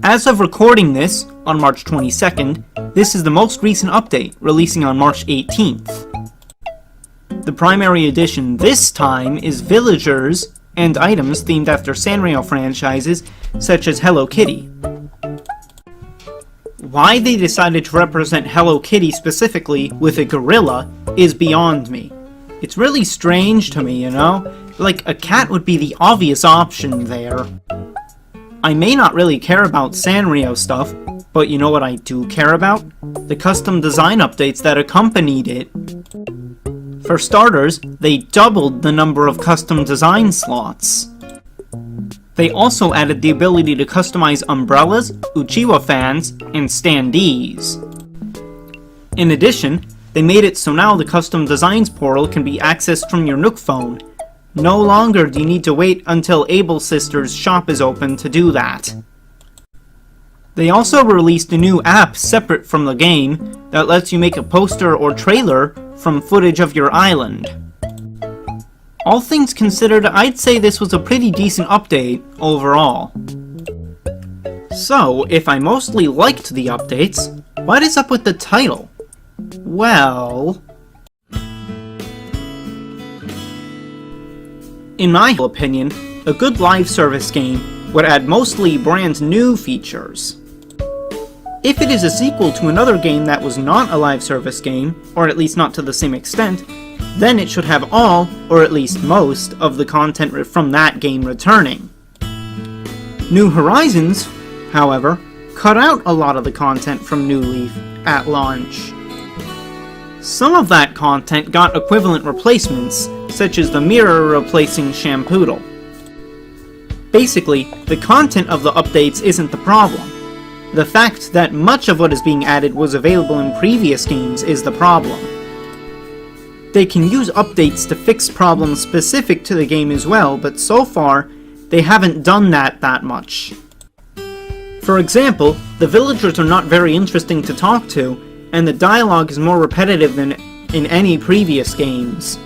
As of recording this, on March 22nd, this is the most recent update, releasing on March 18th. The primary addition this time is villagers and items themed after Sanrio franchises, such as Hello Kitty. Why they decided to represent Hello Kitty specifically with a gorilla is beyond me. It's really strange to me, you know? Like, a cat would be the obvious option there. I may not really care about Sanrio stuff, but you know what I do care about? The custom design updates that accompanied it. For starters, they doubled the number of custom design slots. They also added the ability to customize umbrellas, Uchiwa fans, and standees. In addition, they made it so now the custom designs portal can be accessed from your Nook phone. No longer do you need to wait until Able Sisters' shop is open to do that. They also released a new app separate from the game that lets you make a poster or trailer from footage of your island. All things considered, I'd say this was a pretty decent update overall. So, if I mostly liked the updates, what is up with the title? Well... in my opinion, a good live service game would add mostly brand new features. If it is a sequel to another game that was not a live service game, or at least not to the same extent, then it should have all, or at least most, of the content from that game returning. New Horizons, however, cut out a lot of the content from New Leaf at launch. Some of that content got equivalent replacements, such as the mirror replacing Shampoodle. Basically, the content of the updates isn't the problem. The fact that much of what is being added was available in previous games is the problem. They can use updates to fix problems specific to the game as well, but so far, they haven't done that much. For example, the villagers are not very interesting to talk to, and the dialogue is more repetitive than in any previous games.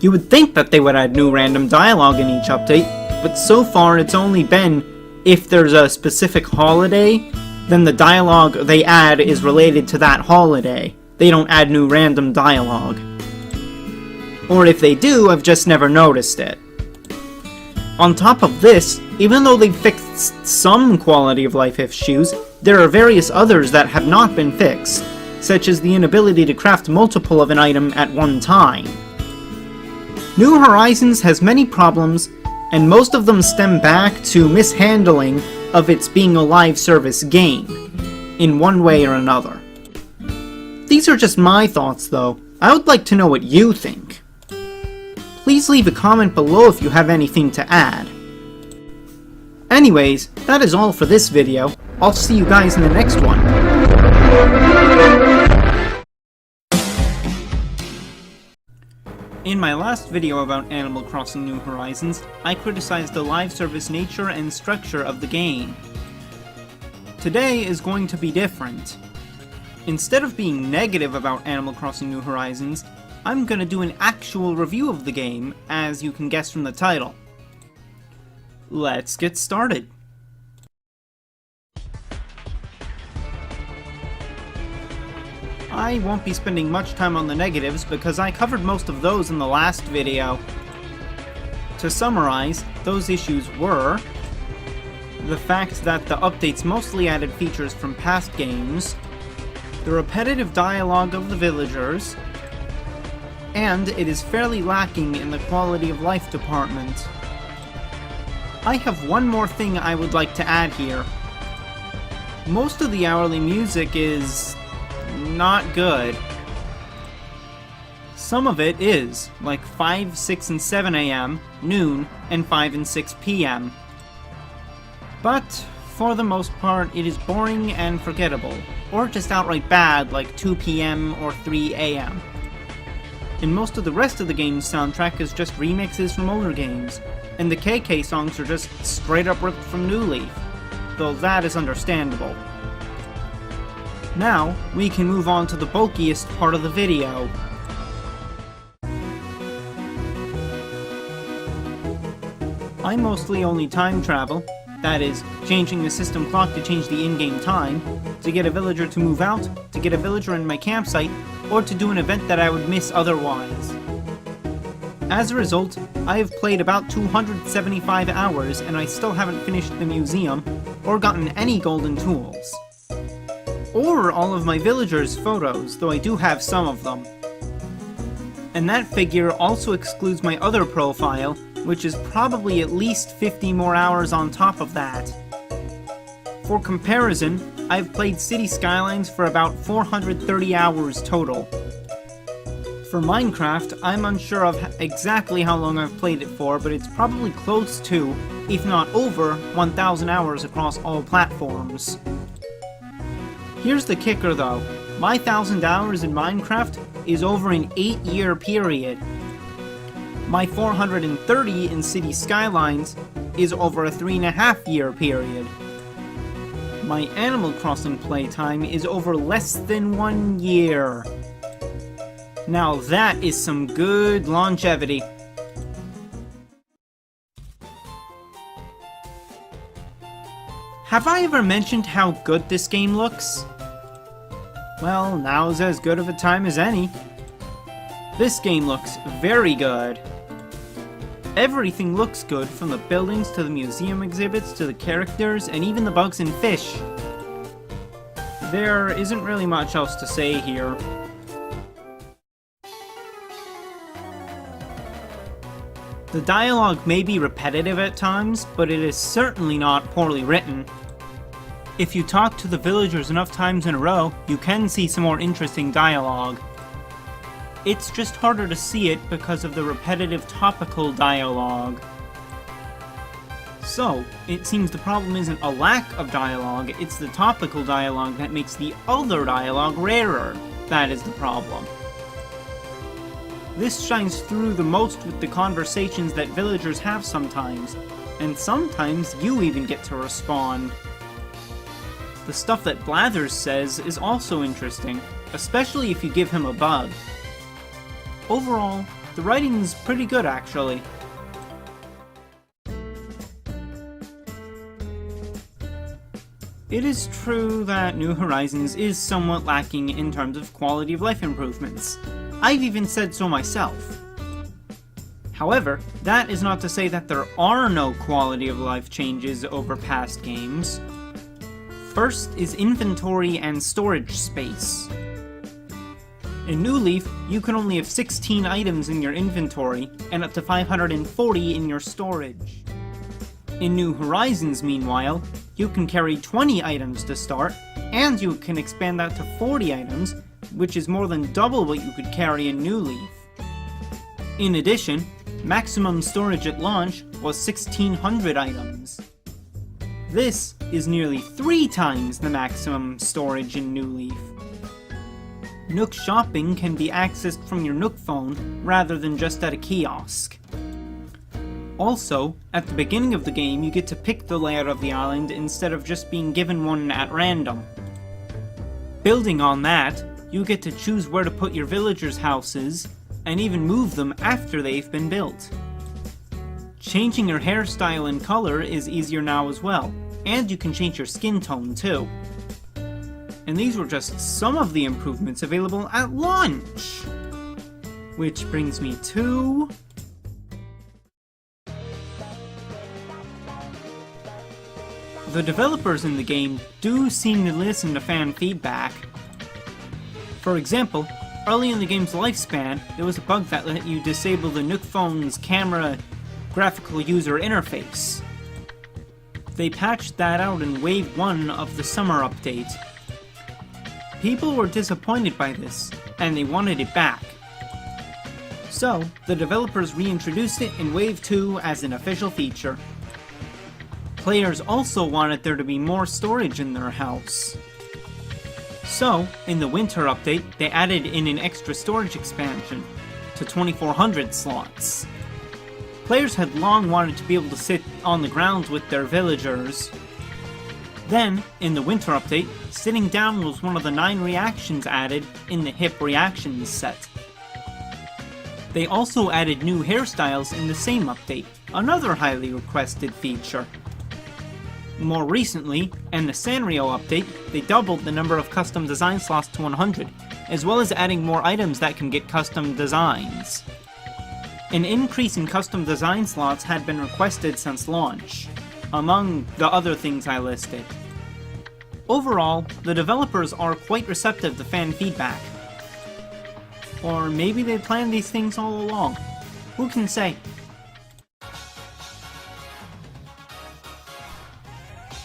You would think that they would add new random dialogue in each update, but so far it's only been if there's a specific holiday, then the dialogue they add is related to that holiday. They don't add new random dialogue. Or if they do, I've just never noticed it. On top of this, even though they've fixed some quality of life issues, there are various others that have not been fixed, such as the inability to craft multiple of an item at one time. New Horizons has many problems, and most of them stem back to mishandling of its being a live service game, in one way or another. These are just my thoughts though. I would like to know what you think. Please leave a comment below if you have anything to add. Anyways, that is all for this video. I'll see you guys in the next one. In my last video about Animal Crossing New Horizons, I criticized the live service nature and structure of the game. Today is going to be different. Instead of being negative about Animal Crossing New Horizons, I'm gonna do an actual review of the game, as you can guess from the title. Let's get started. I won't be spending much time on the negatives because I covered most of those in the last video. To summarize, those issues were the fact that the updates mostly added features from past games, the repetitive dialogue of the villagers, and it is fairly lacking in the quality of life department. I have one more thing I would like to add here. Most of the hourly music is not good. Some of it is, like 5, 6, and 7 AM, noon, and 5 and 6 PM. But, for the most part, it is boring and forgettable, or just outright bad, like 2 PM or 3 AM. And most of the rest of the game's soundtrack is just remixes from older games, and the KK songs are just straight up ripped from New Leaf, though that is understandable. Now, we can move on to the bulkiest part of the video. I mostly only time travel, that is, changing the system clock to change the in-game time, to get a villager to move out, to get a villager in my campsite, or to do an event that I would miss otherwise. As a result, I have played about 275 hours and I still haven't finished the museum, or gotten any golden tools. Or all of my villagers' photos, though I do have some of them. And that figure also excludes my other profile, which is probably at least 50 more hours on top of that. For comparison, I've played City Skylines for about 430 hours total. For Minecraft, I'm unsure of exactly how long I've played it for, but it's probably close to, if not over, 1,000 hours across all platforms. Here's the kicker though, my 1,000 hours in Minecraft is over an 8-year period. My 430 in City Skylines is over a 3.5-year period. My Animal Crossing playtime is over less than 1 year. Now that is some good longevity. Have I ever mentioned how good this game looks? Well, now's as good of a time as any. This game looks very good. Everything looks good, from the buildings to the museum exhibits to the characters and even the bugs and fish. There isn't really much else to say here. The dialogue may be repetitive at times, but it is certainly not poorly written. If you talk to the villagers enough times in a row, you can see some more interesting dialogue. It's just harder to see it because of the repetitive topical dialogue. So, it seems the problem isn't a lack of dialogue, it's the topical dialogue that makes the other dialogue rarer. That is the problem. This shines through the most with the conversations that villagers have sometimes, and sometimes you even get to respond. The stuff that Blathers says is also interesting, especially if you give him a bug. Overall, the writing's pretty good actually. It is true that New Horizons is somewhat lacking in terms of quality of life improvements. I've even said so myself. However, that is not to say that there are no quality of life changes over past games. First is inventory and storage space. In New Leaf, you can only have 16 items in your inventory and up to 540 in your storage. In New Horizons, meanwhile, you can carry 20 items to start, and you can expand that to 40 items, which is more than double what you could carry in New Leaf. In addition, maximum storage at launch was 1600 items. This is nearly 3 times the maximum storage in New Leaf. Nook shopping can be accessed from your Nook phone rather than just at a kiosk. Also, at the beginning of the game you get to pick the layout of the island instead of just being given one at random. Building on that, you get to choose where to put your villagers' houses, and even move them after they've been built. Changing your hairstyle and color is easier now as well, and you can change your skin tone too. And these were just some of the improvements available at launch! Which brings me to... the developers in the game do seem to listen to fan feedback. For example, early in the game's lifespan, there was a bug that let you disable the Nook phone's camera graphical user interface. They patched that out in Wave 1 of the summer update. People were disappointed by this, and they wanted it back. So, the developers reintroduced it in Wave 2 as an official feature. Players also wanted there to be more storage in their house. So, in the winter update, they added in an extra storage expansion to 2400 slots. Players had long wanted to be able to sit on the ground with their villagers. Then, in the winter update, sitting down was one of the 9 reactions added in the hip reactions set. They also added new hairstyles in the same update, another highly requested feature. More recently, in the Sanrio update, they doubled the number of custom design slots to 100, as well as adding more items that can get custom designs. An increase in custom design slots had been requested since launch, among the other things I listed. Overall, the developers are quite receptive to fan feedback. Or maybe they planned these things all along. Who can say?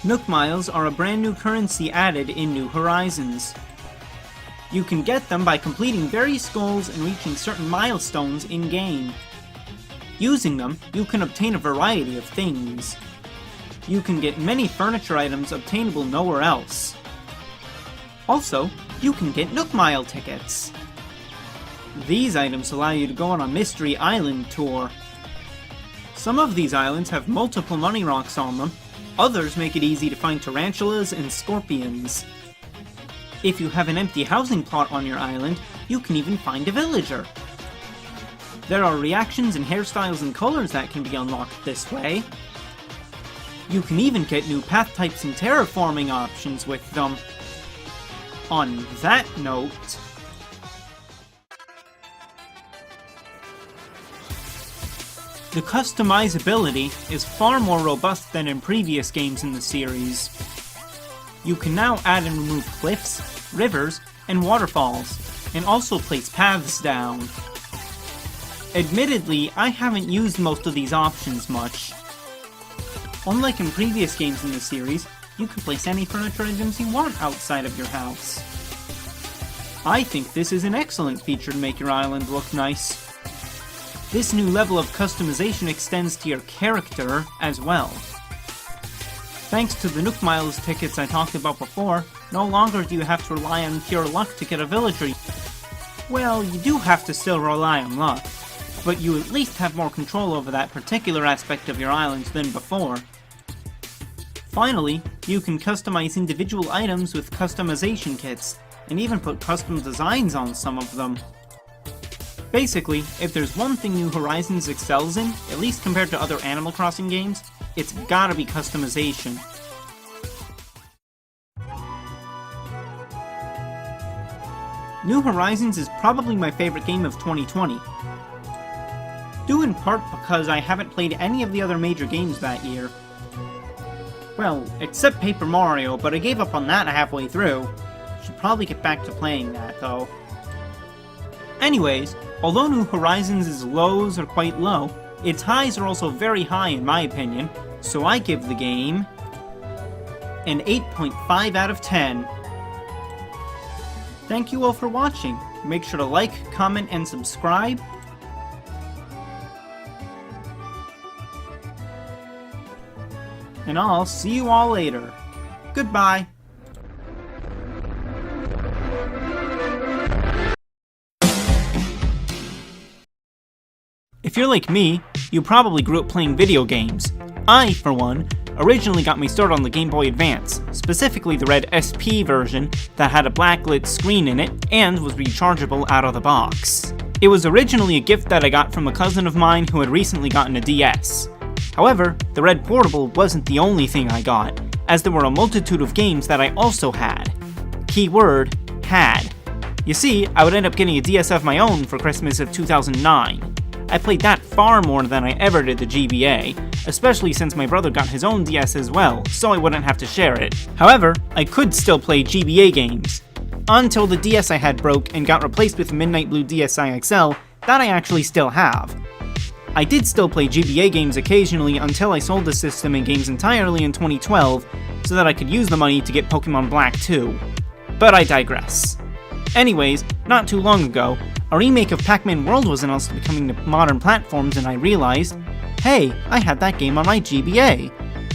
Nook Miles are a brand new currency added in New Horizons. You can get them by completing various goals and reaching certain milestones in-game. Using them, you can obtain a variety of things. You can get many furniture items obtainable nowhere else. Also, you can get Nook Mile tickets. These items allow you to go on a Mystery Island tour. Some of these islands have multiple money rocks on them. Others make it easy to find tarantulas and scorpions. If you have an empty housing plot on your island, you can even find a villager. There are reactions and hairstyles and colors that can be unlocked this way. You can even get new path types and terraforming options with them. On that note... the customizability is far more robust than in previous games in the series. You can now add and remove cliffs, rivers, and waterfalls, and also place paths down. Admittedly, I haven't used most of these options much. Unlike in previous games in the series, you can place any furniture items you want outside of your house. I think this is an excellent feature to make your island look nice. This new level of customization extends to your character as well. Thanks to the Nook Miles tickets I talked about before, no longer do you have to rely on pure luck to get a villager. Well, you do have to still rely on luck, but you at least have more control over that particular aspect of your islands than before. Finally, you can customize individual items with customization kits, and even put custom designs on some of them. Basically, if there's one thing New Horizons excels in, at least compared to other Animal Crossing games, it's gotta be customization. New Horizons is probably my favorite game of 2020. Due in part because I haven't played any of the other major games that year. Well, except Paper Mario, but I gave up on that halfway through. Should probably get back to playing that, though. Anyways, although New Horizons' lows are quite low, its highs are also very high in my opinion, so I give the game an 8.5 out of 10. Thank you all for watching. Make sure to like, comment, and subscribe. And I'll see you all later. Goodbye. If you're like me, you probably grew up playing video games. I, for one, originally got my start on the Game Boy Advance, specifically the red SP version that had a blacklit screen in it and was rechargeable out of the box. It was originally a gift that I got from a cousin of mine who had recently gotten a DS. However, the red portable wasn't the only thing I got, as there were a multitude of games that I also had. Keyword, had. You see, I would end up getting a DS of my own for Christmas of 2009. I played that far more than I ever did the GBA, especially since my brother got his own DS as well, so I wouldn't have to share it. However, I could still play GBA games. Until the DS I had broke and got replaced with the Midnight Blue DSi XL that I actually still have. I did still play GBA games occasionally until I sold the system and games entirely in 2012, so that I could use the money to get Pokemon Black 2. But I digress. Anyways, not too long ago, a remake of Pac-Man World was announced to be coming to modern platforms, and I realized, hey, I had that game on my GBA,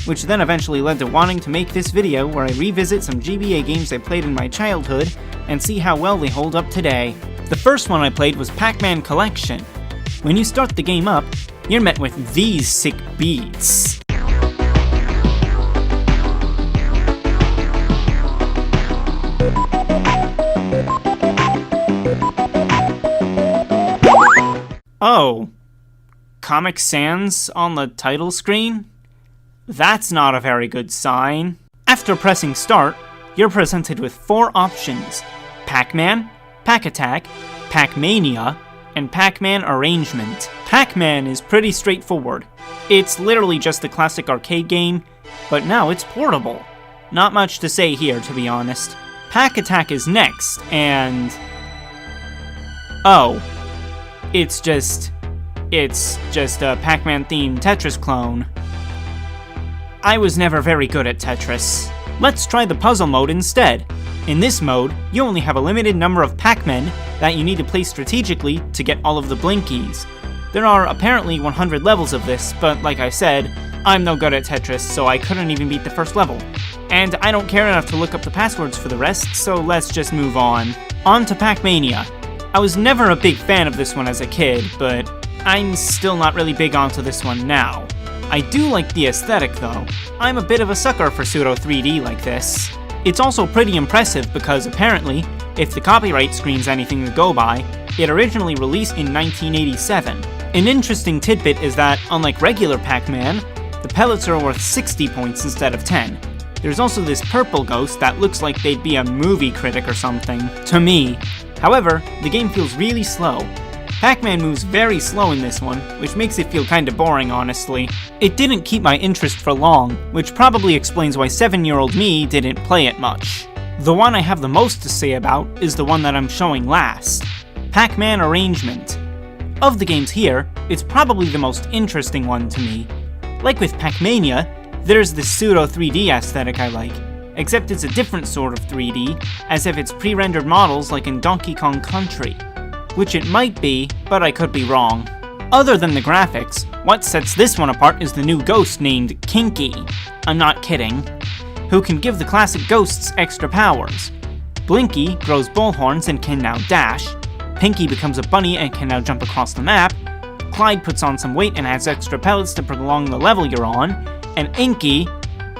which then eventually led to wanting to make this video where I revisit some GBA games I played in my childhood and see how well they hold up today. The first one I played was Pac-Man Collection. When you start the game up, you're met with these sick beats. Oh, Comic Sans on the title screen? That's not a very good sign. After pressing start, you're presented with 4 options: Pac-Man, Pac-Attack, Pac-Mania, and Pac-Man Arrangement. Pac-Man is pretty straightforward. It's literally just the classic arcade game, but now it's portable. Not much to say here, to be honest. Pac-Attack is next, and... oh. It's just a Pac-Man themed Tetris clone. I was never very good at Tetris. Let's try the puzzle mode instead. In this mode, you only have a limited number of Pac-Men that you need to place strategically to get all of the blinkies. There are apparently 100 levels of this, but like I said, I'm no good at Tetris, so I couldn't even beat the first level. And I don't care enough to look up the passwords for the rest, so let's just move on. On to Pac-Mania. I was never a big fan of this one as a kid, but I'm still not really big onto this one now. I do like the aesthetic though. I'm a bit of a sucker for pseudo 3D like this. It's also pretty impressive because apparently, if the copyright screen's anything to go by, it originally released in 1987. An interesting tidbit is that, unlike regular Pac-Man, the pellets are worth 60 points instead of 10. There's also this purple ghost that looks like they'd be a movie critic or something, to me. However, the game feels really slow. Pac-Man moves very slow in this one, which makes it feel kinda boring, honestly. It didn't keep my interest for long, which probably explains why 7-year-old me didn't play it much. The one I have the most to say about is the one that I'm showing last, Pac-Man Arrangement. Of the games here, it's probably the most interesting one to me. Like with Pac-Mania, there's this pseudo 3D aesthetic I like, except it's a different sort of 3D, as if it's pre-rendered models like in Donkey Kong Country. Which it might be, but I could be wrong. Other than the graphics, what sets this one apart is the new ghost named Kinky, I'm not kidding, who can give the classic ghosts extra powers. Blinky grows bullhorns and can now dash, Pinky becomes a bunny and can now jump across the map, Clyde puts on some weight and adds extra pellets to prolong the level you're on, and Inky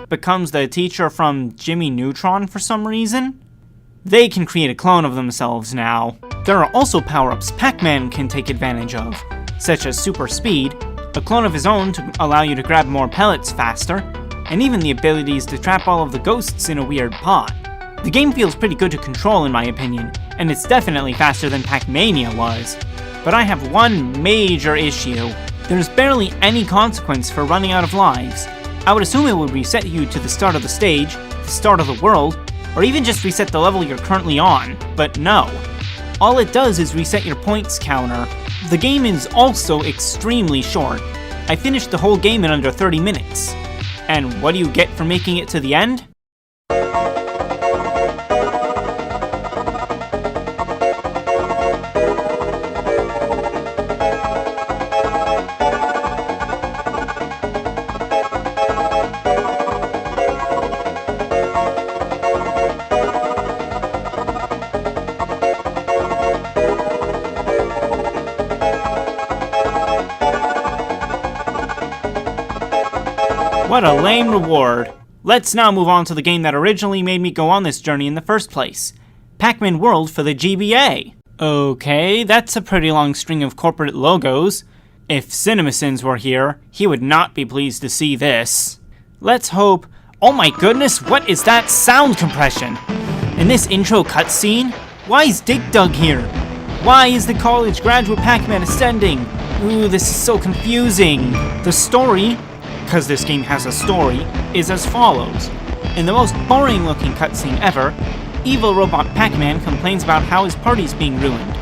becomes the teacher from Jimmy Neutron for some reason. They can create a clone of themselves now. There are also power-ups Pac-Man can take advantage of, such as super speed, a clone of his own to allow you to grab more pellets faster, and even the abilities to trap all of the ghosts in a weird pot. The game feels pretty good to control in my opinion, and it's definitely faster than Pac-Mania was. But I have one major issue. There's barely any consequence for running out of lives. I would assume it would reset you to the start of the stage, the start of the world, or even just reset the level you're currently on, but no. All it does is reset your points counter. The game is also extremely short. I finished the whole game in under 30 minutes. And what do you get for making it to the end? What a lame reward. Let's now move on to the game that originally made me go on this journey in the first place. Pac-Man World for the GBA. Okay, that's a pretty long string of corporate logos. If CinemaSins were here, he would not be pleased to see this. Let's hope... Oh my goodness, what is that sound compression? In this intro cutscene? Why is Dig Dug here? Why is the college graduate Pac-Man ascending? Ooh, this is so confusing. The story, because this game has a story, is as follows. In the most boring looking cutscene ever, evil robot Pac-Man complains about how his party's being ruined.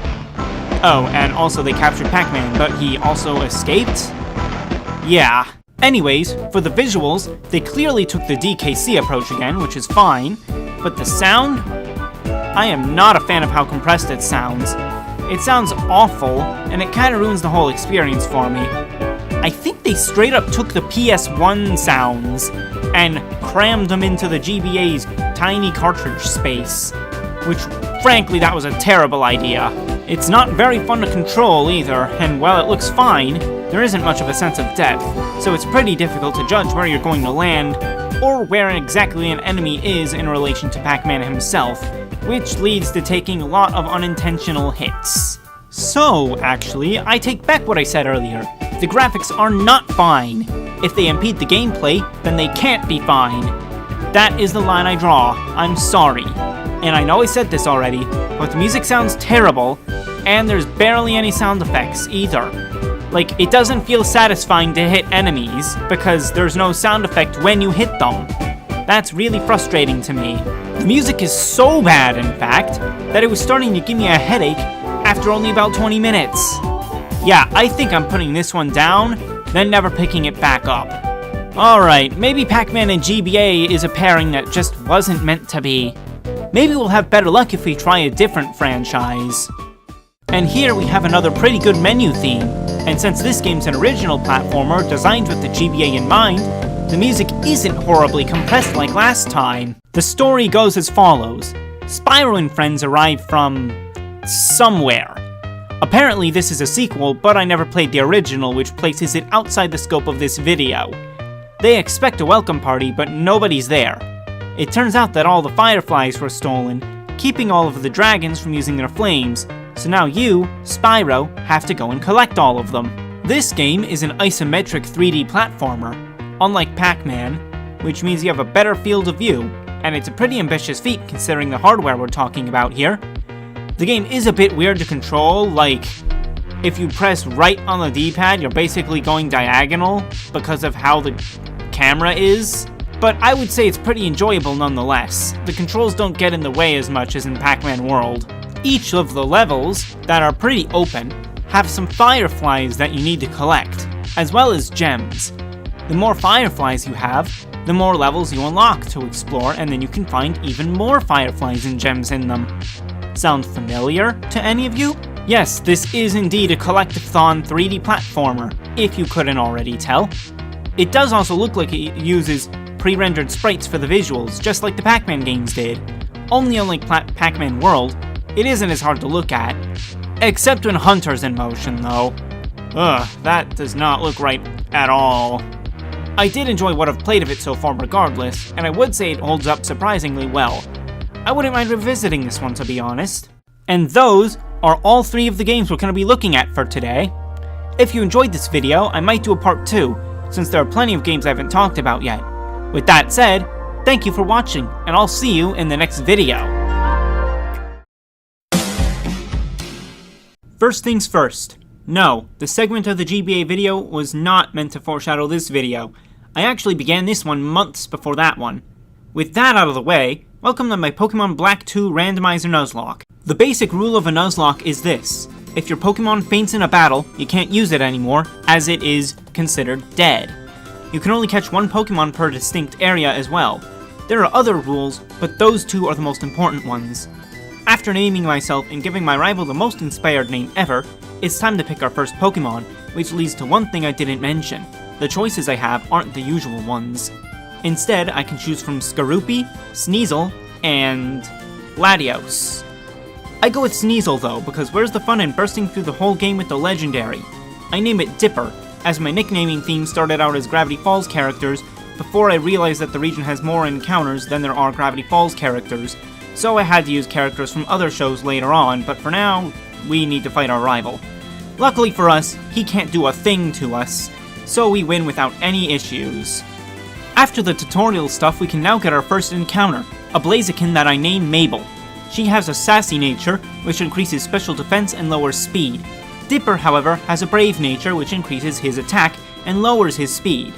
Oh, and also they captured Pac-Man, but he also escaped? Yeah. Anyways, for the visuals, they clearly took the DKC approach again, which is fine, but the sound? I am not a fan of how compressed it sounds. It sounds awful, and it kinda ruins the whole experience for me. I think they straight up took the PS1 sounds and crammed them into the GBA's tiny cartridge space, which frankly that was a terrible idea. It's not very fun to control either, and while it looks fine, there isn't much of a sense of depth, so it's pretty difficult to judge where you're going to land, or where exactly an enemy is in relation to Pac-Man himself, which leads to taking a lot of unintentional hits. So, actually, I take back what I said earlier. The graphics are not fine. If they impede the gameplay, then they can't be fine. That is the line I draw. I'm sorry. And I know I said this already, but the music sounds terrible, and there's barely any sound effects either. Like, it doesn't feel satisfying to hit enemies, because there's no sound effect when you hit them. That's really frustrating to me. The music is so bad, in fact, that it was starting to give me a headache after only about 20 minutes. Yeah, I think I'm putting this one down, then never picking it back up. Alright, maybe Pac-Man and GBA is a pairing that just wasn't meant to be. Maybe we'll have better luck if we try a different franchise. And here we have another pretty good menu theme, and since this game's an original platformer designed with the GBA in mind, the music isn't horribly compressed like last time. The story goes as follows. Spyro and friends arrive from... somewhere. Apparently this is a sequel, but I never played the original, which places it outside the scope of this video. They expect a welcome party, but nobody's there. It turns out that all the fireflies were stolen, keeping all of the dragons from using their flames, so now you, Spyro, have to go and collect all of them. This game is an isometric 3D platformer, unlike Pac-Man, which means you have a better field of view, and it's a pretty ambitious feat considering the hardware we're talking about here. The game is a bit weird to control, like, if you press right on the D-pad, you're basically going diagonal because of how the camera is, but I would say it's pretty enjoyable nonetheless. The controls don't get in the way as much as in Pac-Man World. Each of the levels, that are pretty open, have some fireflies that you need to collect, as well as gems. The more fireflies you have, the more levels you unlock to explore, and then you can find even more fireflies and gems in them. Sound familiar to any of you? Yes, this is indeed a Collectathon 3D platformer, if you couldn't already tell. It does also look like it uses pre-rendered sprites for the visuals, just like the Pac-Man games did. Only unlike Pac-Man World, it isn't as hard to look at. Except when Hunter's in motion, though. Ugh, that does not look right at all. I did enjoy what I've played of it so far regardless, and I would say it holds up surprisingly well. I wouldn't mind revisiting this one, to be honest. And those are all 3 of the games we're going to be looking at for today. If you enjoyed this video, I might do a part 2, since there are plenty of games I haven't talked about yet. With that said, thank you for watching, and I'll see you in the next video. First things first. No, the segment of the GBA video was not meant to foreshadow this video. I actually began this one months before that one. With that out of the way, welcome to my Pokemon Black 2 Randomizer Nuzlocke. The basic rule of a Nuzlocke is this. If your Pokemon faints in a battle, you can't use it anymore, as it is considered dead. You can only catch 1 Pokemon per distinct area as well. There are other rules, but those 2 are the most important ones. After naming myself and giving my rival the most inspired name ever, it's time to pick our first Pokemon, which leads to one thing I didn't mention. The choices I have aren't the usual ones. Instead, I can choose from Skorupi, Sneasel, and Latios. I go with Sneasel though, because where's the fun in bursting through the whole game with the legendary? I name it Dipper, as my nicknaming theme started out as Gravity Falls characters, before I realized that the region has more encounters than there are Gravity Falls characters, so I had to use characters from other shows later on, but for now, we need to fight our rival. Luckily for us, he can't do a thing to us, so we win without any issues. After the tutorial stuff, we can now get our first encounter, a Blaziken that I name Mabel. She has a sassy nature, which increases special defense and lowers speed. Dipper, however, has a brave nature, which increases his attack and lowers his speed.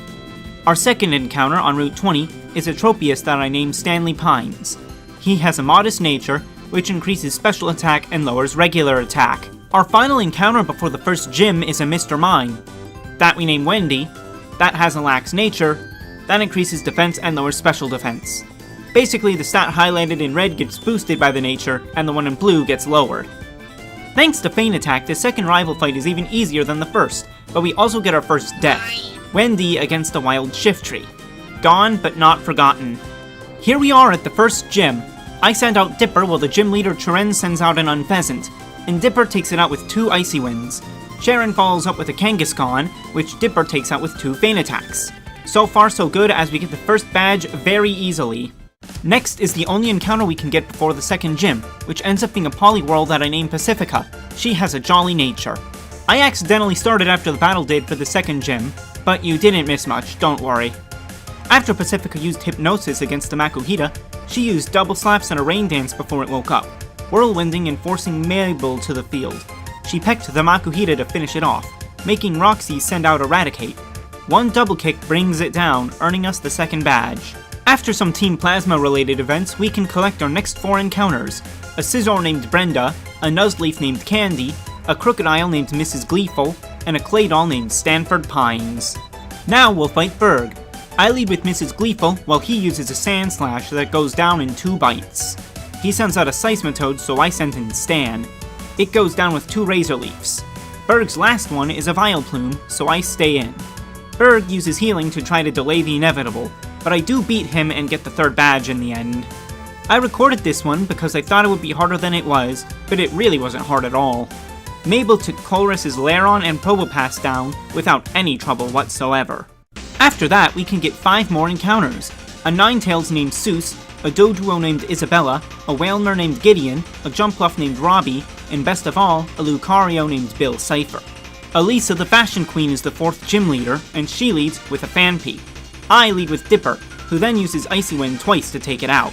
Our second encounter on Route 20 is a Tropius that I name Stanley Pines. He has a modest nature, which increases special attack and lowers regular attack. Our final encounter before the first gym is a Mr. Mime, that we name Wendy, that has a lax nature, that increases defense and lowers special defense. Basically, the stat highlighted in red gets boosted by the nature, and the one in blue gets lowered. Thanks to Feint Attack, the second rival fight is even easier than the first, but we also get our first death, Wendy against a wild Shiftry. Gone, but not forgotten. Here we are at the first gym. I send out Dipper while the gym leader Cheren sends out an Unpheasant, and Dipper takes it out with 2 Icy Winds. Cheren follows up with a Kangaskhan, which Dipper takes out with 2 Feint Attacks. So far so good, as we get the first badge very easily. Next is the only encounter we can get before the second gym, which ends up being a Poliwhirl that I name Pacifica. She has a jolly nature. I accidentally started after the battle did for the second gym, but you didn't miss much, don't worry. After Pacifica used Hypnosis against the Makuhita, she used Double Slaps and a Rain Dance before it woke up, whirlwinding and forcing Mabel to the field. She pecked the Makuhita to finish it off, making Roxy send out Eradicate. One double kick brings it down, earning us the second badge. After some Team Plasma related events, we can collect our next 4 encounters. A Scizor named Brenda, a Nuzleaf named Candy, a Crocodile named Mrs. Gleeful, and a Claydol named Stanford Pines. Now we'll fight Berg. I lead with Mrs. Gleeful, while he uses a Sand Slash that goes down in 2 bites. He sends out a Seismitoad, so I send in Stan. It goes down with 2 Razor Leafs. Berg's last one is a Vileplume, so I stay in. Berg uses healing to try to delay the inevitable, but I do beat him and get the 3rd badge in the end. I recorded this one because I thought it would be harder than it was, but it really wasn't hard at all. Mabel took Colress's Lairon and Probopass down without any trouble whatsoever. After that, we can get 5 more encounters. A Ninetales named Seuss, a Doduo named Isabella, a Wailmer named Gideon, a Jumpluff named Robbie, and best of all, a Lucario named Bill Cipher. Elisa the Fashion Queen is the 4th gym leader, and she leads with a Phanpy. I lead with Dipper, who then uses Icy Wind twice to take it out.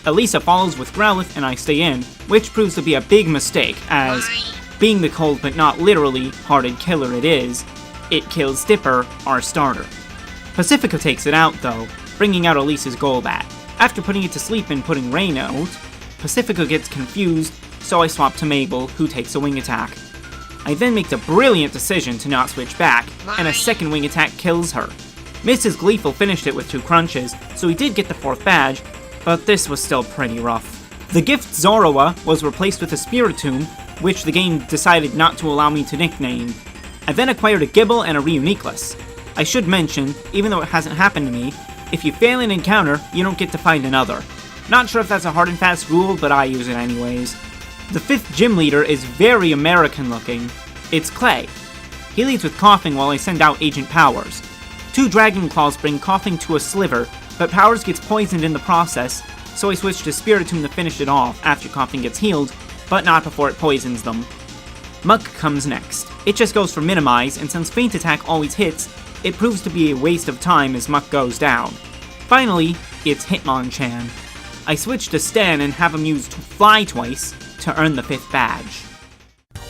Elisa follows with Growlithe and I stay in, which proves to be a big mistake, as, being the cold but not literally hearted killer it is, it kills Dipper, our starter. Pacifica takes it out though, bringing out Elisa's Golbat. After putting it to sleep and putting Rain out, Pacifica gets confused, so I swap to Mabel, who takes a Wing Attack. I then make the brilliant decision to not switch back, and a second Wing Attack kills her. Mrs. Gleeful finished it with 2 crunches, so we did get the 4th badge, but this was still pretty rough. The gift Zoroa was replaced with a Spiritomb, which the game decided not to allow me to nickname. I then acquired a Gibble and a Reuniclus. I should mention, even though it hasn't happened to me, if you fail an encounter, you don't get to find another. Not sure if that's a hard and fast rule, but I use it anyways. The 5th gym leader is very American looking. It's Clay. He leads with Coughing while I send out Agent Powers. 2 Dragon Claws bring Coughing to a sliver, but Powers gets poisoned in the process, so I switch to Spiritomb to finish it off after Coughing gets healed, but not before it poisons them. Muck comes next. It just goes for Minimize, and since Feint Attack always hits, it proves to be a waste of time as Muck goes down. Finally, it's Hitmonchan. I switch to Stan and have him use Fly twice to earn the 5th badge.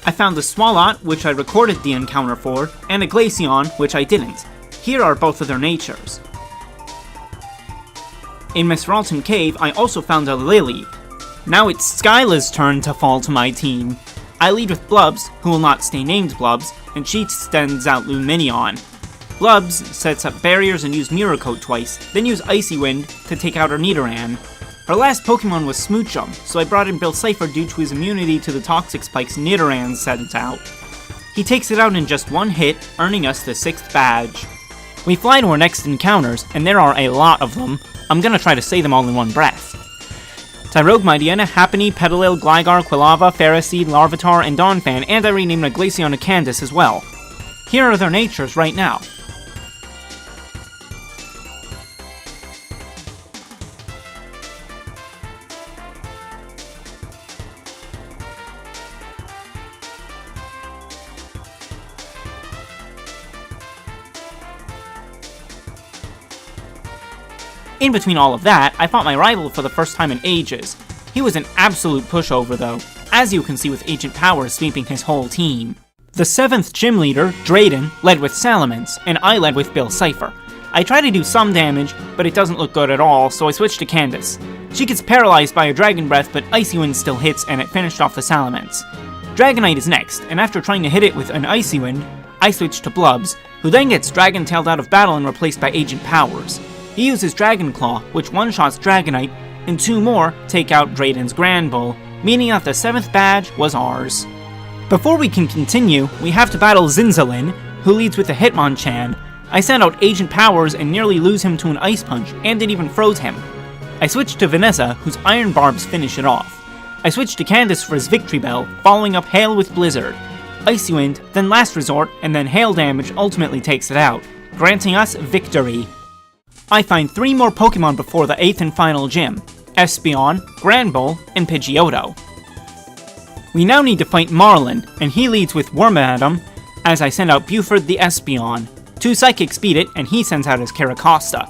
I found a Swalot, which I recorded the encounter for, and a Glaceon, which I didn't. Here are both of their natures. In Miss Ralton Cave, I also found a Lily. Now it's Skyla's turn to fall to my team. I lead with Blubs, who will not stay named Blubs, and she sends out Luminion. Blubs sets up barriers and uses Mirror Coat twice, then use Icy Wind to take out her Nidoran. Her last Pokemon was Smoochum, so I brought in Bill Cipher due to his immunity to the Toxic Spikes Nidoran sends out. He takes it out in just one hit, earning us the 6th badge. We fly to our next encounters, and there are a lot of them. I'm gonna try to say them all in one breath. Tyrogue, Midiana, Happiny, Petalil, Gligar, Quilava, Ferroseed, Larvitar, and Donphan, and I renamed a Glaceon to Candace as well. Here are their natures right now. In between all of that, I fought my rival for the first time in ages. He was an absolute pushover though, as you can see with Agent Powers sweeping his whole team. The 7th gym leader, Drayden, led with Salamence, and I led with Bill Cipher. I try to do some damage, but it doesn't look good at all, so I switch to Candace. She gets paralyzed by a Dragon Breath, but Icy Wind still hits and it finished off the Salamence. Dragonite is next, and after trying to hit it with an Icy Wind, I switch to Blubs, who then gets Dragon-tailed out of battle and replaced by Agent Powers. He uses Dragon Claw, which one-shots Dragonite, and 2 more take out Drayden's Grand Bull, meaning that the 7th badge was ours. Before we can continue, we have to battle Zinzalin, who leads with the Hitmonchan. I send out Agent Powers and nearly lose him to an Ice Punch, and it even froze him. I switch to Vanessa, whose Iron Barbs finish it off. I switch to Candace for his Victory Bell, following up Hail with Blizzard. Icy Wind, then Last Resort, and then Hail damage ultimately takes it out, granting us victory. I find 3 more Pokemon before the 8th and final gym, Espeon, Granbull, and Pidgeotto. We now need to fight Marlin, and he leads with Wormadam, as I send out Buford the Espeon. 2 Psychics beat it, and he sends out his Caracosta.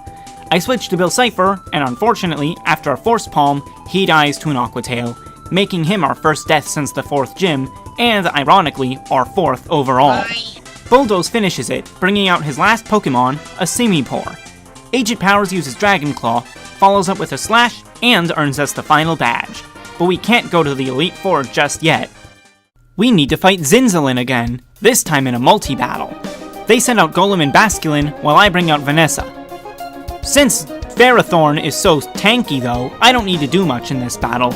I switch to Bill Cipher, and unfortunately, after a Force Palm, he dies to an Aquatail, making him our first death since the 4th gym, and ironically, our 4th overall. Bulldoze finishes it, bringing out his last Pokemon, a Simipour. Agent Powers uses Dragon Claw, follows up with a Slash, and earns us the final badge. But we can't go to the Elite Four just yet. We need to fight Zinzalin again, this time in a multi-battle. They send out Golem and Basculin, while I bring out Vanessa. Since Ferrothorn is so tanky though, I don't need to do much in this battle.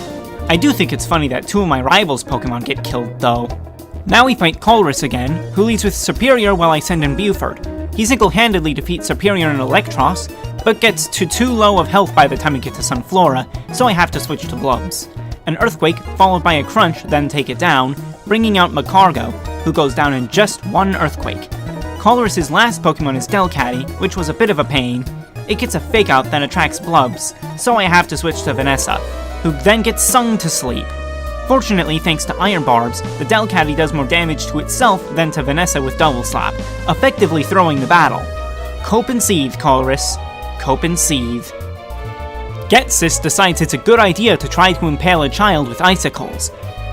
I do think it's funny that 2 of my rivals' Pokemon get killed though. Now we fight Colress again, who leads with Superior while I send in Buford. He single-handedly defeats Superior and Electros, but gets to too low of health by the time we get to Sunflora, so I have to switch to Blubs. An Earthquake, followed by a Crunch, then take it down, bringing out Macargo, who goes down in just 1 Earthquake. Colress's last Pokemon is Delcatty, which was a bit of a pain. It gets a Fake Out that attracts Blubs, so I have to switch to Vanessa, who then gets sung to sleep. Fortunately, thanks to Iron Barbs, the Delcatty does more damage to itself than to Vanessa with Double Slap, effectively throwing the battle. Cope and seethe, Colress. Cope and seethe. Getsis decides it's a good idea to try to impale a child with icicles.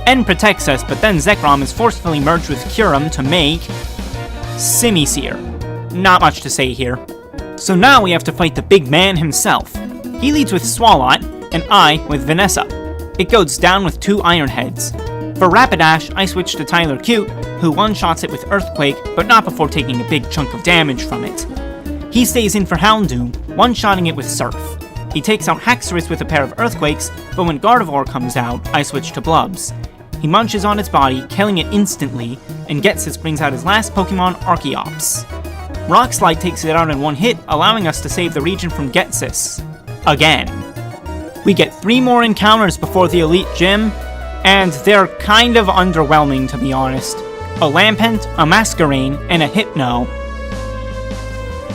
N protects us, but then Zekrom is forcefully merged with Kyurem to make Simisear. Not much to say here. So now we have to fight the big man himself. He leads with Swalot, and I with Vanessa. It goes down with 2 Iron Heads. For Rapidash, I switch to Tyler Cute, who one-shots it with Earthquake, but not before taking a big chunk of damage from it. He stays in for Houndoom, one-shotting it with Surf. He takes out Haxorus with a pair of Earthquakes, but when Gardevoir comes out, I switch to Blubs. He munches on its body, killing it instantly, and Getsis brings out his last Pokemon, Archeops. Rock Slide takes it out in 1 hit, allowing us to save the region from Getsis. Again. We get 3 more encounters before the Elite Gym, and they're kind of underwhelming to be honest. A Lampent, a Masquerain, and a Hypno.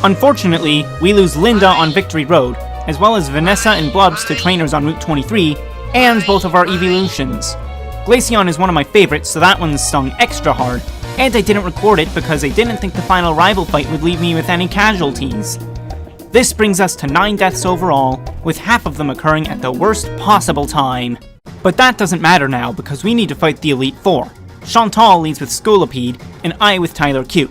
Unfortunately, we lose Linda on Victory Road, as well as Vanessa and Blubs to trainers on Route 23, and both of our evolutions. Glaceon is one of my favorites, so that one stung extra hard, and I didn't record it because I didn't think the final rival fight would leave me with any casualties. This brings us to 9 deaths overall, with half of them occurring at the worst possible time. But that doesn't matter now, because we need to fight the Elite Four. Chantal leads with Scolipede, and I with Tyler Cute.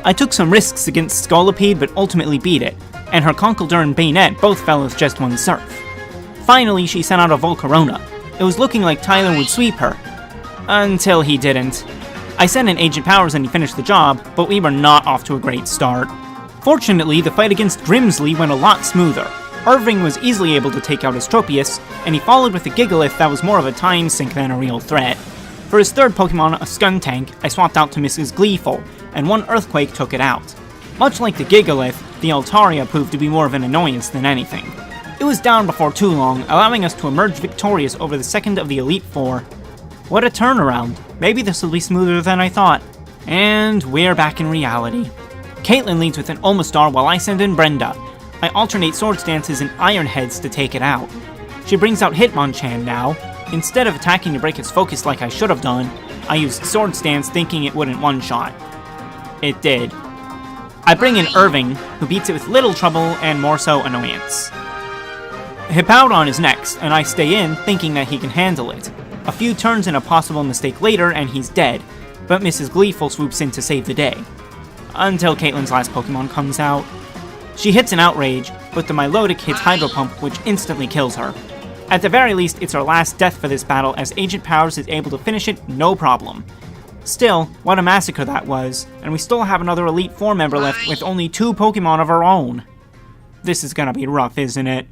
I took some risks against Scolipede, but ultimately beat it, and her Conkeldurr and Bayonet both fell with just one surf. Finally, she sent out a Volcarona. It was looking like Tyler would sweep her. Until he didn't. I sent in Agent Powers and he finished the job, but we were not off to a great start. Fortunately, the fight against Grimsley went a lot smoother. Irving was easily able to take out Astropius, and he followed with a Gigalith that was more of a time sink than a real threat. For his third Pokemon, a Skuntank, I swapped out to Mrs. Gleeful, and one Earthquake took it out. Much like the Gigalith, the Altaria proved to be more of an annoyance than anything. It was down before too long, allowing us to emerge victorious over the second of the Elite Four. What a turnaround. Maybe this will be smoother than I thought. And we're back in reality. Caitlin leads with an Omastar while I send in Brenda. I alternate Swords Dances and Iron Heads to take it out. She brings out Hitmonchan now. Instead of attacking to break its focus like I should have done, I used Swords Dance thinking it wouldn't one-shot. It did. I bring in Irving, who beats it with little trouble and more so annoyance. Hippowdon is next, and I stay in thinking that he can handle it. A few turns and a possible mistake later and he's dead, but Mrs. Gleeful swoops in to save the day. Until Caitlin's last Pokemon comes out. She hits an Outrage, but the Milotic hits Hydro Pump, which instantly kills her. At the very least, it's our last death for this battle as Agent Powers is able to finish it no problem. Still, what a massacre that was, and we still have another Elite Four member left with only 2 Pokemon of our own. This is gonna be rough, isn't it?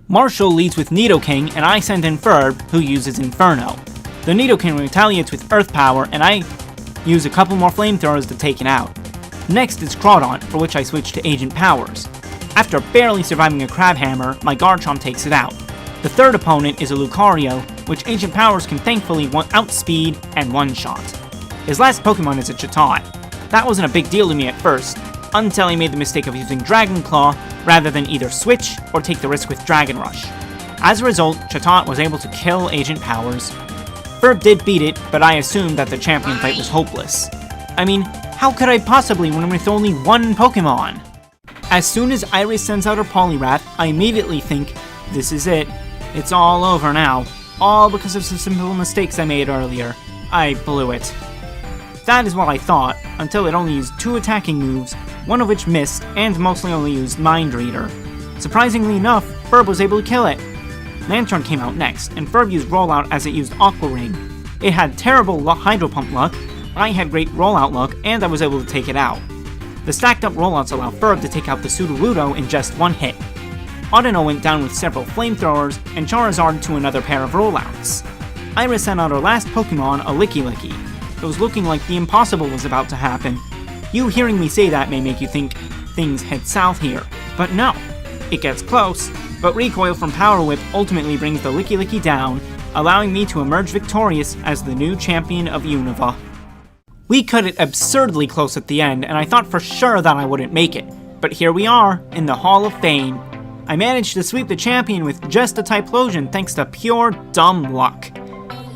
Marshall leads with Nidoking, and I send in Ferb, who uses Inferno. The Nidoking retaliates with Earth Power, and I use a couple more Flamethrowers to take it out. Next is Crawdaunt, for which I switch to Agent Powers. After barely surviving a Crabhammer, my Garchomp takes it out. The third opponent is a Lucario, which Agent Powers can thankfully outspeed and one-shot. His last Pokemon is a Chatot. That wasn't a big deal to me at first, until he made the mistake of using Dragon Claw rather than either switch or take the risk with Dragon Rush. As a result, Chatot was able to kill Agent Powers. Ferb did beat it, but I assumed that the champion fight was hopeless. I mean, how could I possibly win with only 1 Pokemon? As soon as Iris sends out her Poliwrath, I immediately think, this is it. It's all over now. All because of some simple mistakes I made earlier. I blew it. That is what I thought, until it only used 2 attacking moves, one of which missed, and mostly only used Mind Reader. Surprisingly enough, Ferb was able to kill it. Lantern came out next, and Ferb used Rollout as it used Aqua Ring. It had terrible Hydro Pump luck, I had great Rollout luck, and I was able to take it out. The stacked up Rollouts allow Ferb to take out the Sudowoodo in just 1 hit. Audino went down with several Flamethrowers, and Charizard to another pair of Rollouts. Iris sent out her last Pokemon, a Licky. It was looking like the impossible was about to happen. You hearing me say that may make you think things head south here, but no. It gets close, but Recoil from Power Whip ultimately brings the Licky down, allowing me to emerge victorious as the new champion of Unova. We cut it absurdly close at the end, and I thought for sure that I wouldn't make it, but here we are, in the Hall of Fame. I managed to sweep the champion with just a Typhlosion thanks to pure dumb luck.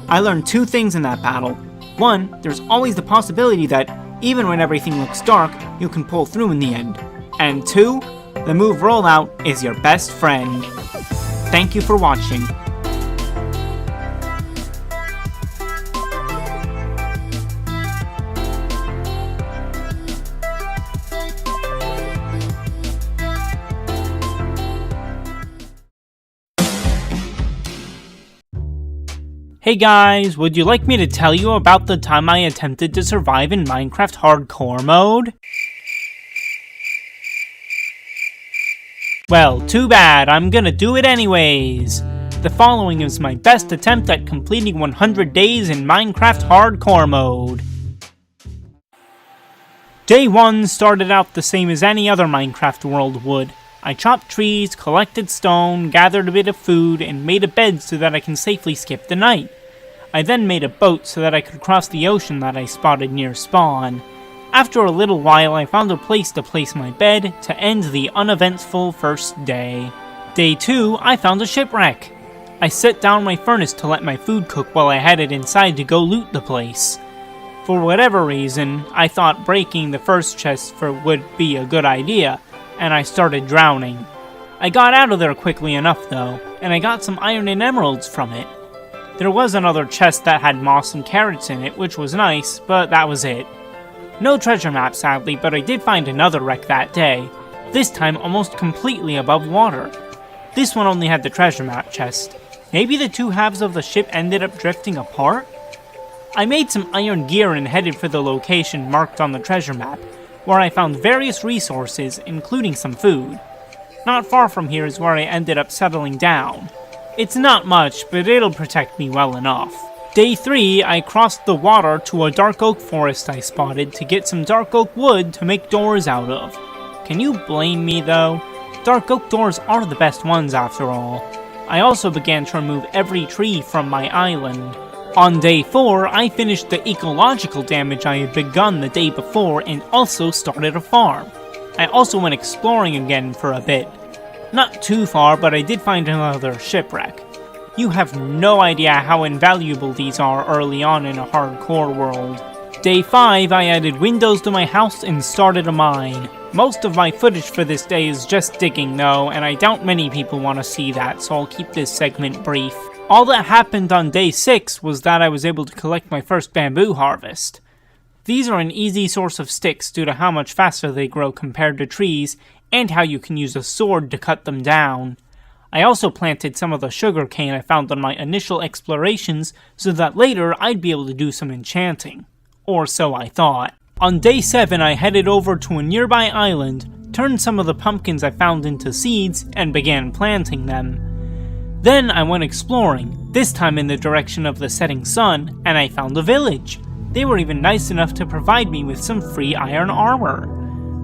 I learned 2 things in that battle. 1, there's always the possibility that, even when everything looks dark, you can pull through in the end. And 2, the move Rollout is your best friend. Thank you for watching. Hey guys, would you like me to tell you about the time I attempted to survive in Minecraft Hardcore mode? Well, too bad, I'm gonna do it anyways. The following is my best attempt at completing 100 days in Minecraft Hardcore mode. Day 1 started out the same as any other Minecraft world would. I chopped trees, collected stone, gathered a bit of food, and made a bed so that I can safely skip the night. I then made a boat so that I could cross the ocean that I spotted near spawn. After a little while, I found a place to place my bed to end the uneventful first day. Day 2, I found a shipwreck. I set down my furnace to let my food cook while I headed inside to go loot the place. For whatever reason, I thought breaking the first chest would be a good idea, and I started drowning. I got out of there quickly enough though, and I got some iron and emeralds from it. There was another chest that had moss and carrots in it, which was nice, but that was it. No treasure map sadly, but I did find another wreck that day, this time almost completely above water. This one only had the treasure map chest. Maybe the two halves of the ship ended up drifting apart? I made some iron gear and headed for the location marked on the treasure map, where I found various resources, including some food. Not far from here is where I ended up settling down. It's not much, but it'll protect me well enough. Day 3, I crossed the water to a dark oak forest I spotted to get some dark oak wood to make doors out of. Can you blame me though? Dark oak doors are the best ones after all. I also began to remove every tree from my island. On day 4, I finished the ecological damage I had begun the day before and also started a farm. I also went exploring again for a bit. Not too far, but I did find another shipwreck. You have no idea how invaluable these are early on in a hardcore world. Day 5, I added windows to my house and started a mine. Most of my footage for this day is just digging though, and I doubt many people want to see that, so I'll keep this segment brief. All that happened on day 6 was that I was able to collect my first bamboo harvest. These are an easy source of sticks due to how much faster they grow compared to trees, and how you can use a sword to cut them down. I also planted some of the sugar cane I found on my initial explorations so that later I'd be able to do some enchanting. Or so I thought. On day 7 I headed over to a nearby island, turned some of the pumpkins I found into seeds, and began planting them. Then I went exploring, this time in the direction of the setting sun, and I found a village. They were even nice enough to provide me with some free iron armor.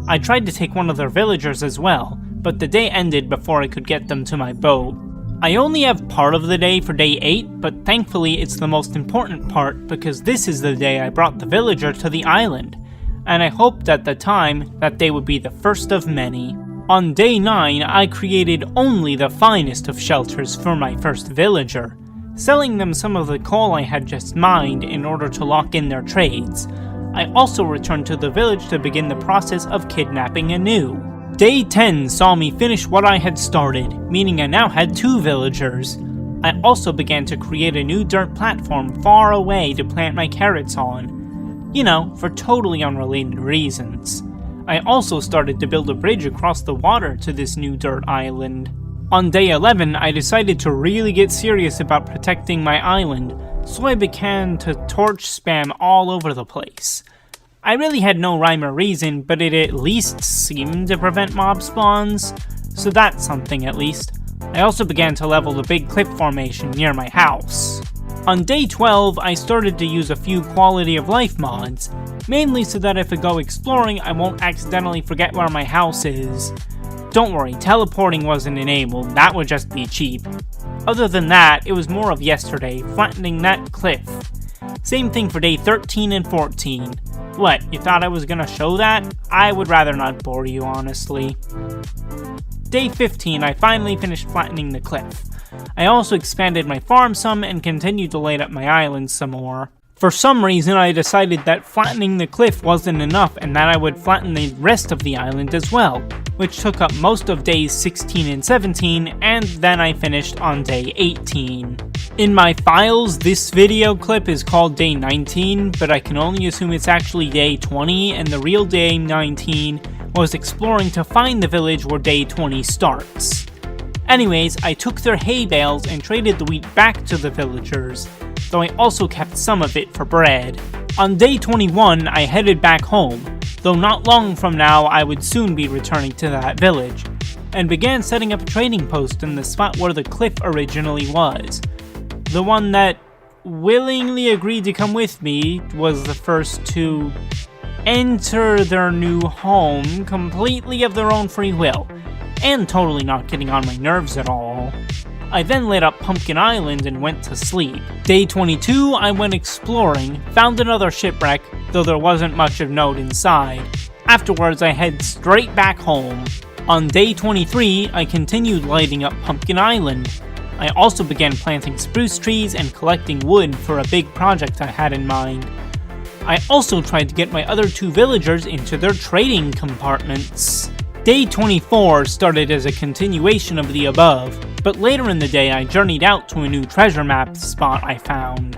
I tried to take one of their villagers as well, but the day ended before I could get them to my boat. I only have part of the day for day 8, but thankfully it's the most important part because this is the day I brought the villager to the island, and I hoped at the time that they would be the first of many. On day 9, I created only the finest of shelters for my first villager, selling them some of the coal I had just mined in order to lock in their trades. I also returned to the village to begin the process of kidnapping anew. Day 10 saw me finish what I had started, meaning I now had 2 villagers. I also began to create a new dirt platform far away to plant my carrots on. You know, for totally unrelated reasons. I also started to build a bridge across the water to this new dirt island. On day 11, I decided to really get serious about protecting my island, so I began to torch spam all over the place. I really had no rhyme or reason, but it at least seemed to prevent mob spawns, so that's something at least. I also began to level the big cliff formation near my house. On day 12, I started to use a few quality of life mods, mainly so that if I go exploring, I won't accidentally forget where my house is. Don't worry, teleporting wasn't enabled, that would just be cheap. Other than that, it was more of yesterday, flattening that cliff. Same thing for day 13 and 14. What, you thought I was gonna show that? I would rather not bore you, honestly. Day 15, I finally finished flattening the cliff. I also expanded my farm some and continued to light up my island some more. For some reason, I decided that flattening the cliff wasn't enough and that I would flatten the rest of the island as well, which took up most of days 16 and 17, and then I finished on day 18. In my files, this video clip is called day 19, but I can only assume it's actually day 20, and the real day 19 was exploring to find the village where day 20 starts. Anyways, I took their hay bales and traded the wheat back to the villagers, though I also kept some of it for bread. On day 21, I headed back home, though not long from now I would soon be returning to that village, and began setting up a trading post in the spot where the cliff originally was. The one that willingly agreed to come with me was the first to enter their new home completely of their own free will, and totally not getting on my nerves at all. I then lit up Pumpkin Island and went to sleep. Day 22, I went exploring, found another shipwreck, though there wasn't much of note inside. Afterwards, I head straight back home. On day 23, I continued lighting up Pumpkin Island. I also began planting spruce trees and collecting wood for a big project I had in mind. I also tried to get my other 2 villagers into their trading compartments. Day 24 started as a continuation of the above, but later in the day I journeyed out to a new treasure map spot I found.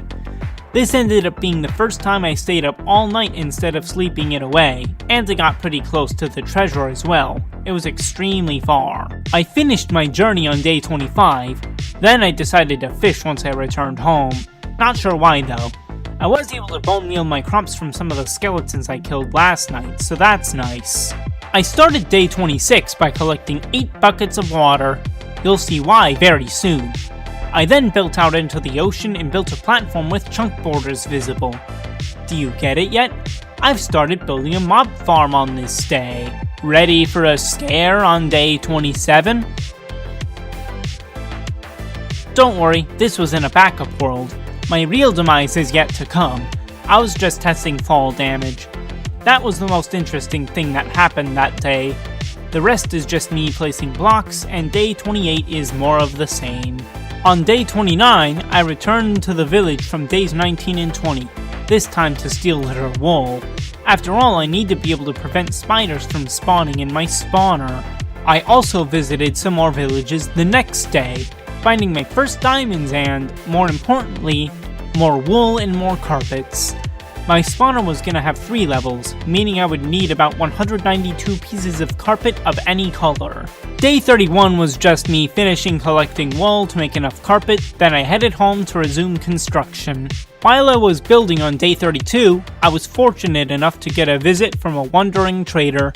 This ended up being the first time I stayed up all night instead of sleeping it away, and I got pretty close to the treasure as well. It was extremely far. I finished my journey on day 25, then I decided to fish once I returned home. Not sure why though. I was able to bone meal my crops from some of the skeletons I killed last night, so that's nice. I started day 26 by collecting 8 buckets of water. You'll see why very soon. I then built out into the ocean and built a platform with chunk borders visible. Do you get it yet? I've started building a mob farm on this day. Ready for a scare on day 27? Don't worry, this was in a backup world. My real demise is yet to come. I was just testing fall damage. That was the most interesting thing that happened that day. The rest is just me placing blocks, and day 28 is more of the same. On day 29, I returned to the village from days 19 and 20, this time to steal litter wool. After all, I need to be able to prevent spiders from spawning in my spawner. I also visited some more villages the next day, finding my first diamonds and, more importantly, more wool and more carpets. My spawner was gonna have 3 levels, meaning I would need about 192 pieces of carpet of any color. Day 31 was just me finishing collecting wool to make enough carpet, then I headed home to resume construction. While I was building on day 32, I was fortunate enough to get a visit from a wandering trader.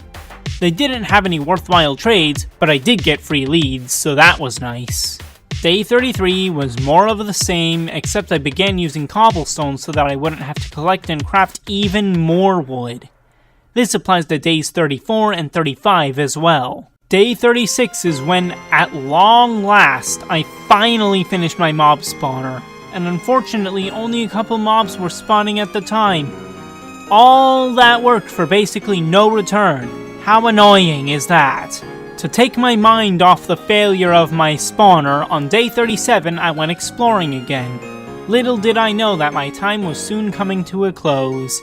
They didn't have any worthwhile trades, but I did get free leads, so that was nice. Day 33 was more of the same, except I began using cobblestone so that I wouldn't have to collect and craft even more wood. This applies to days 34 and 35 as well. Day 36 is when, at long last, I finally finished my mob spawner, and unfortunately only a couple mobs were spawning at the time. All that work for basically no return. How annoying is that? To take my mind off the failure of my spawner, on day 37 I went exploring again. Little did I know that my time was soon coming to a close.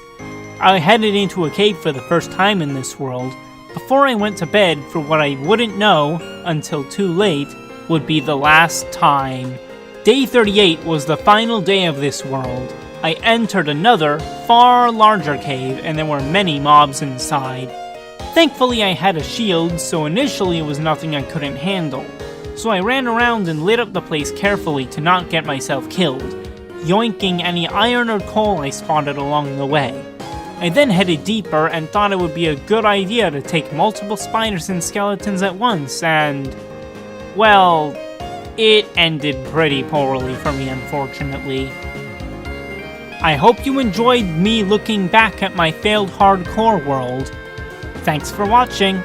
I headed into a cave for the first time in this world, before I went to bed for what I wouldn't know, until too late, would be the last time. Day 38 was the final day of this world. I entered another, far larger cave, and there were many mobs inside. Thankfully I had a shield, so initially it was nothing I couldn't handle. So I ran around and lit up the place carefully to not get myself killed, yoinking any iron or coal I spotted along the way. I then headed deeper and thought it would be a good idea to take multiple spiders and skeletons at once, and, well, it ended pretty poorly for me, unfortunately. I hope you enjoyed me looking back at my failed hardcore world. Thanks for watching.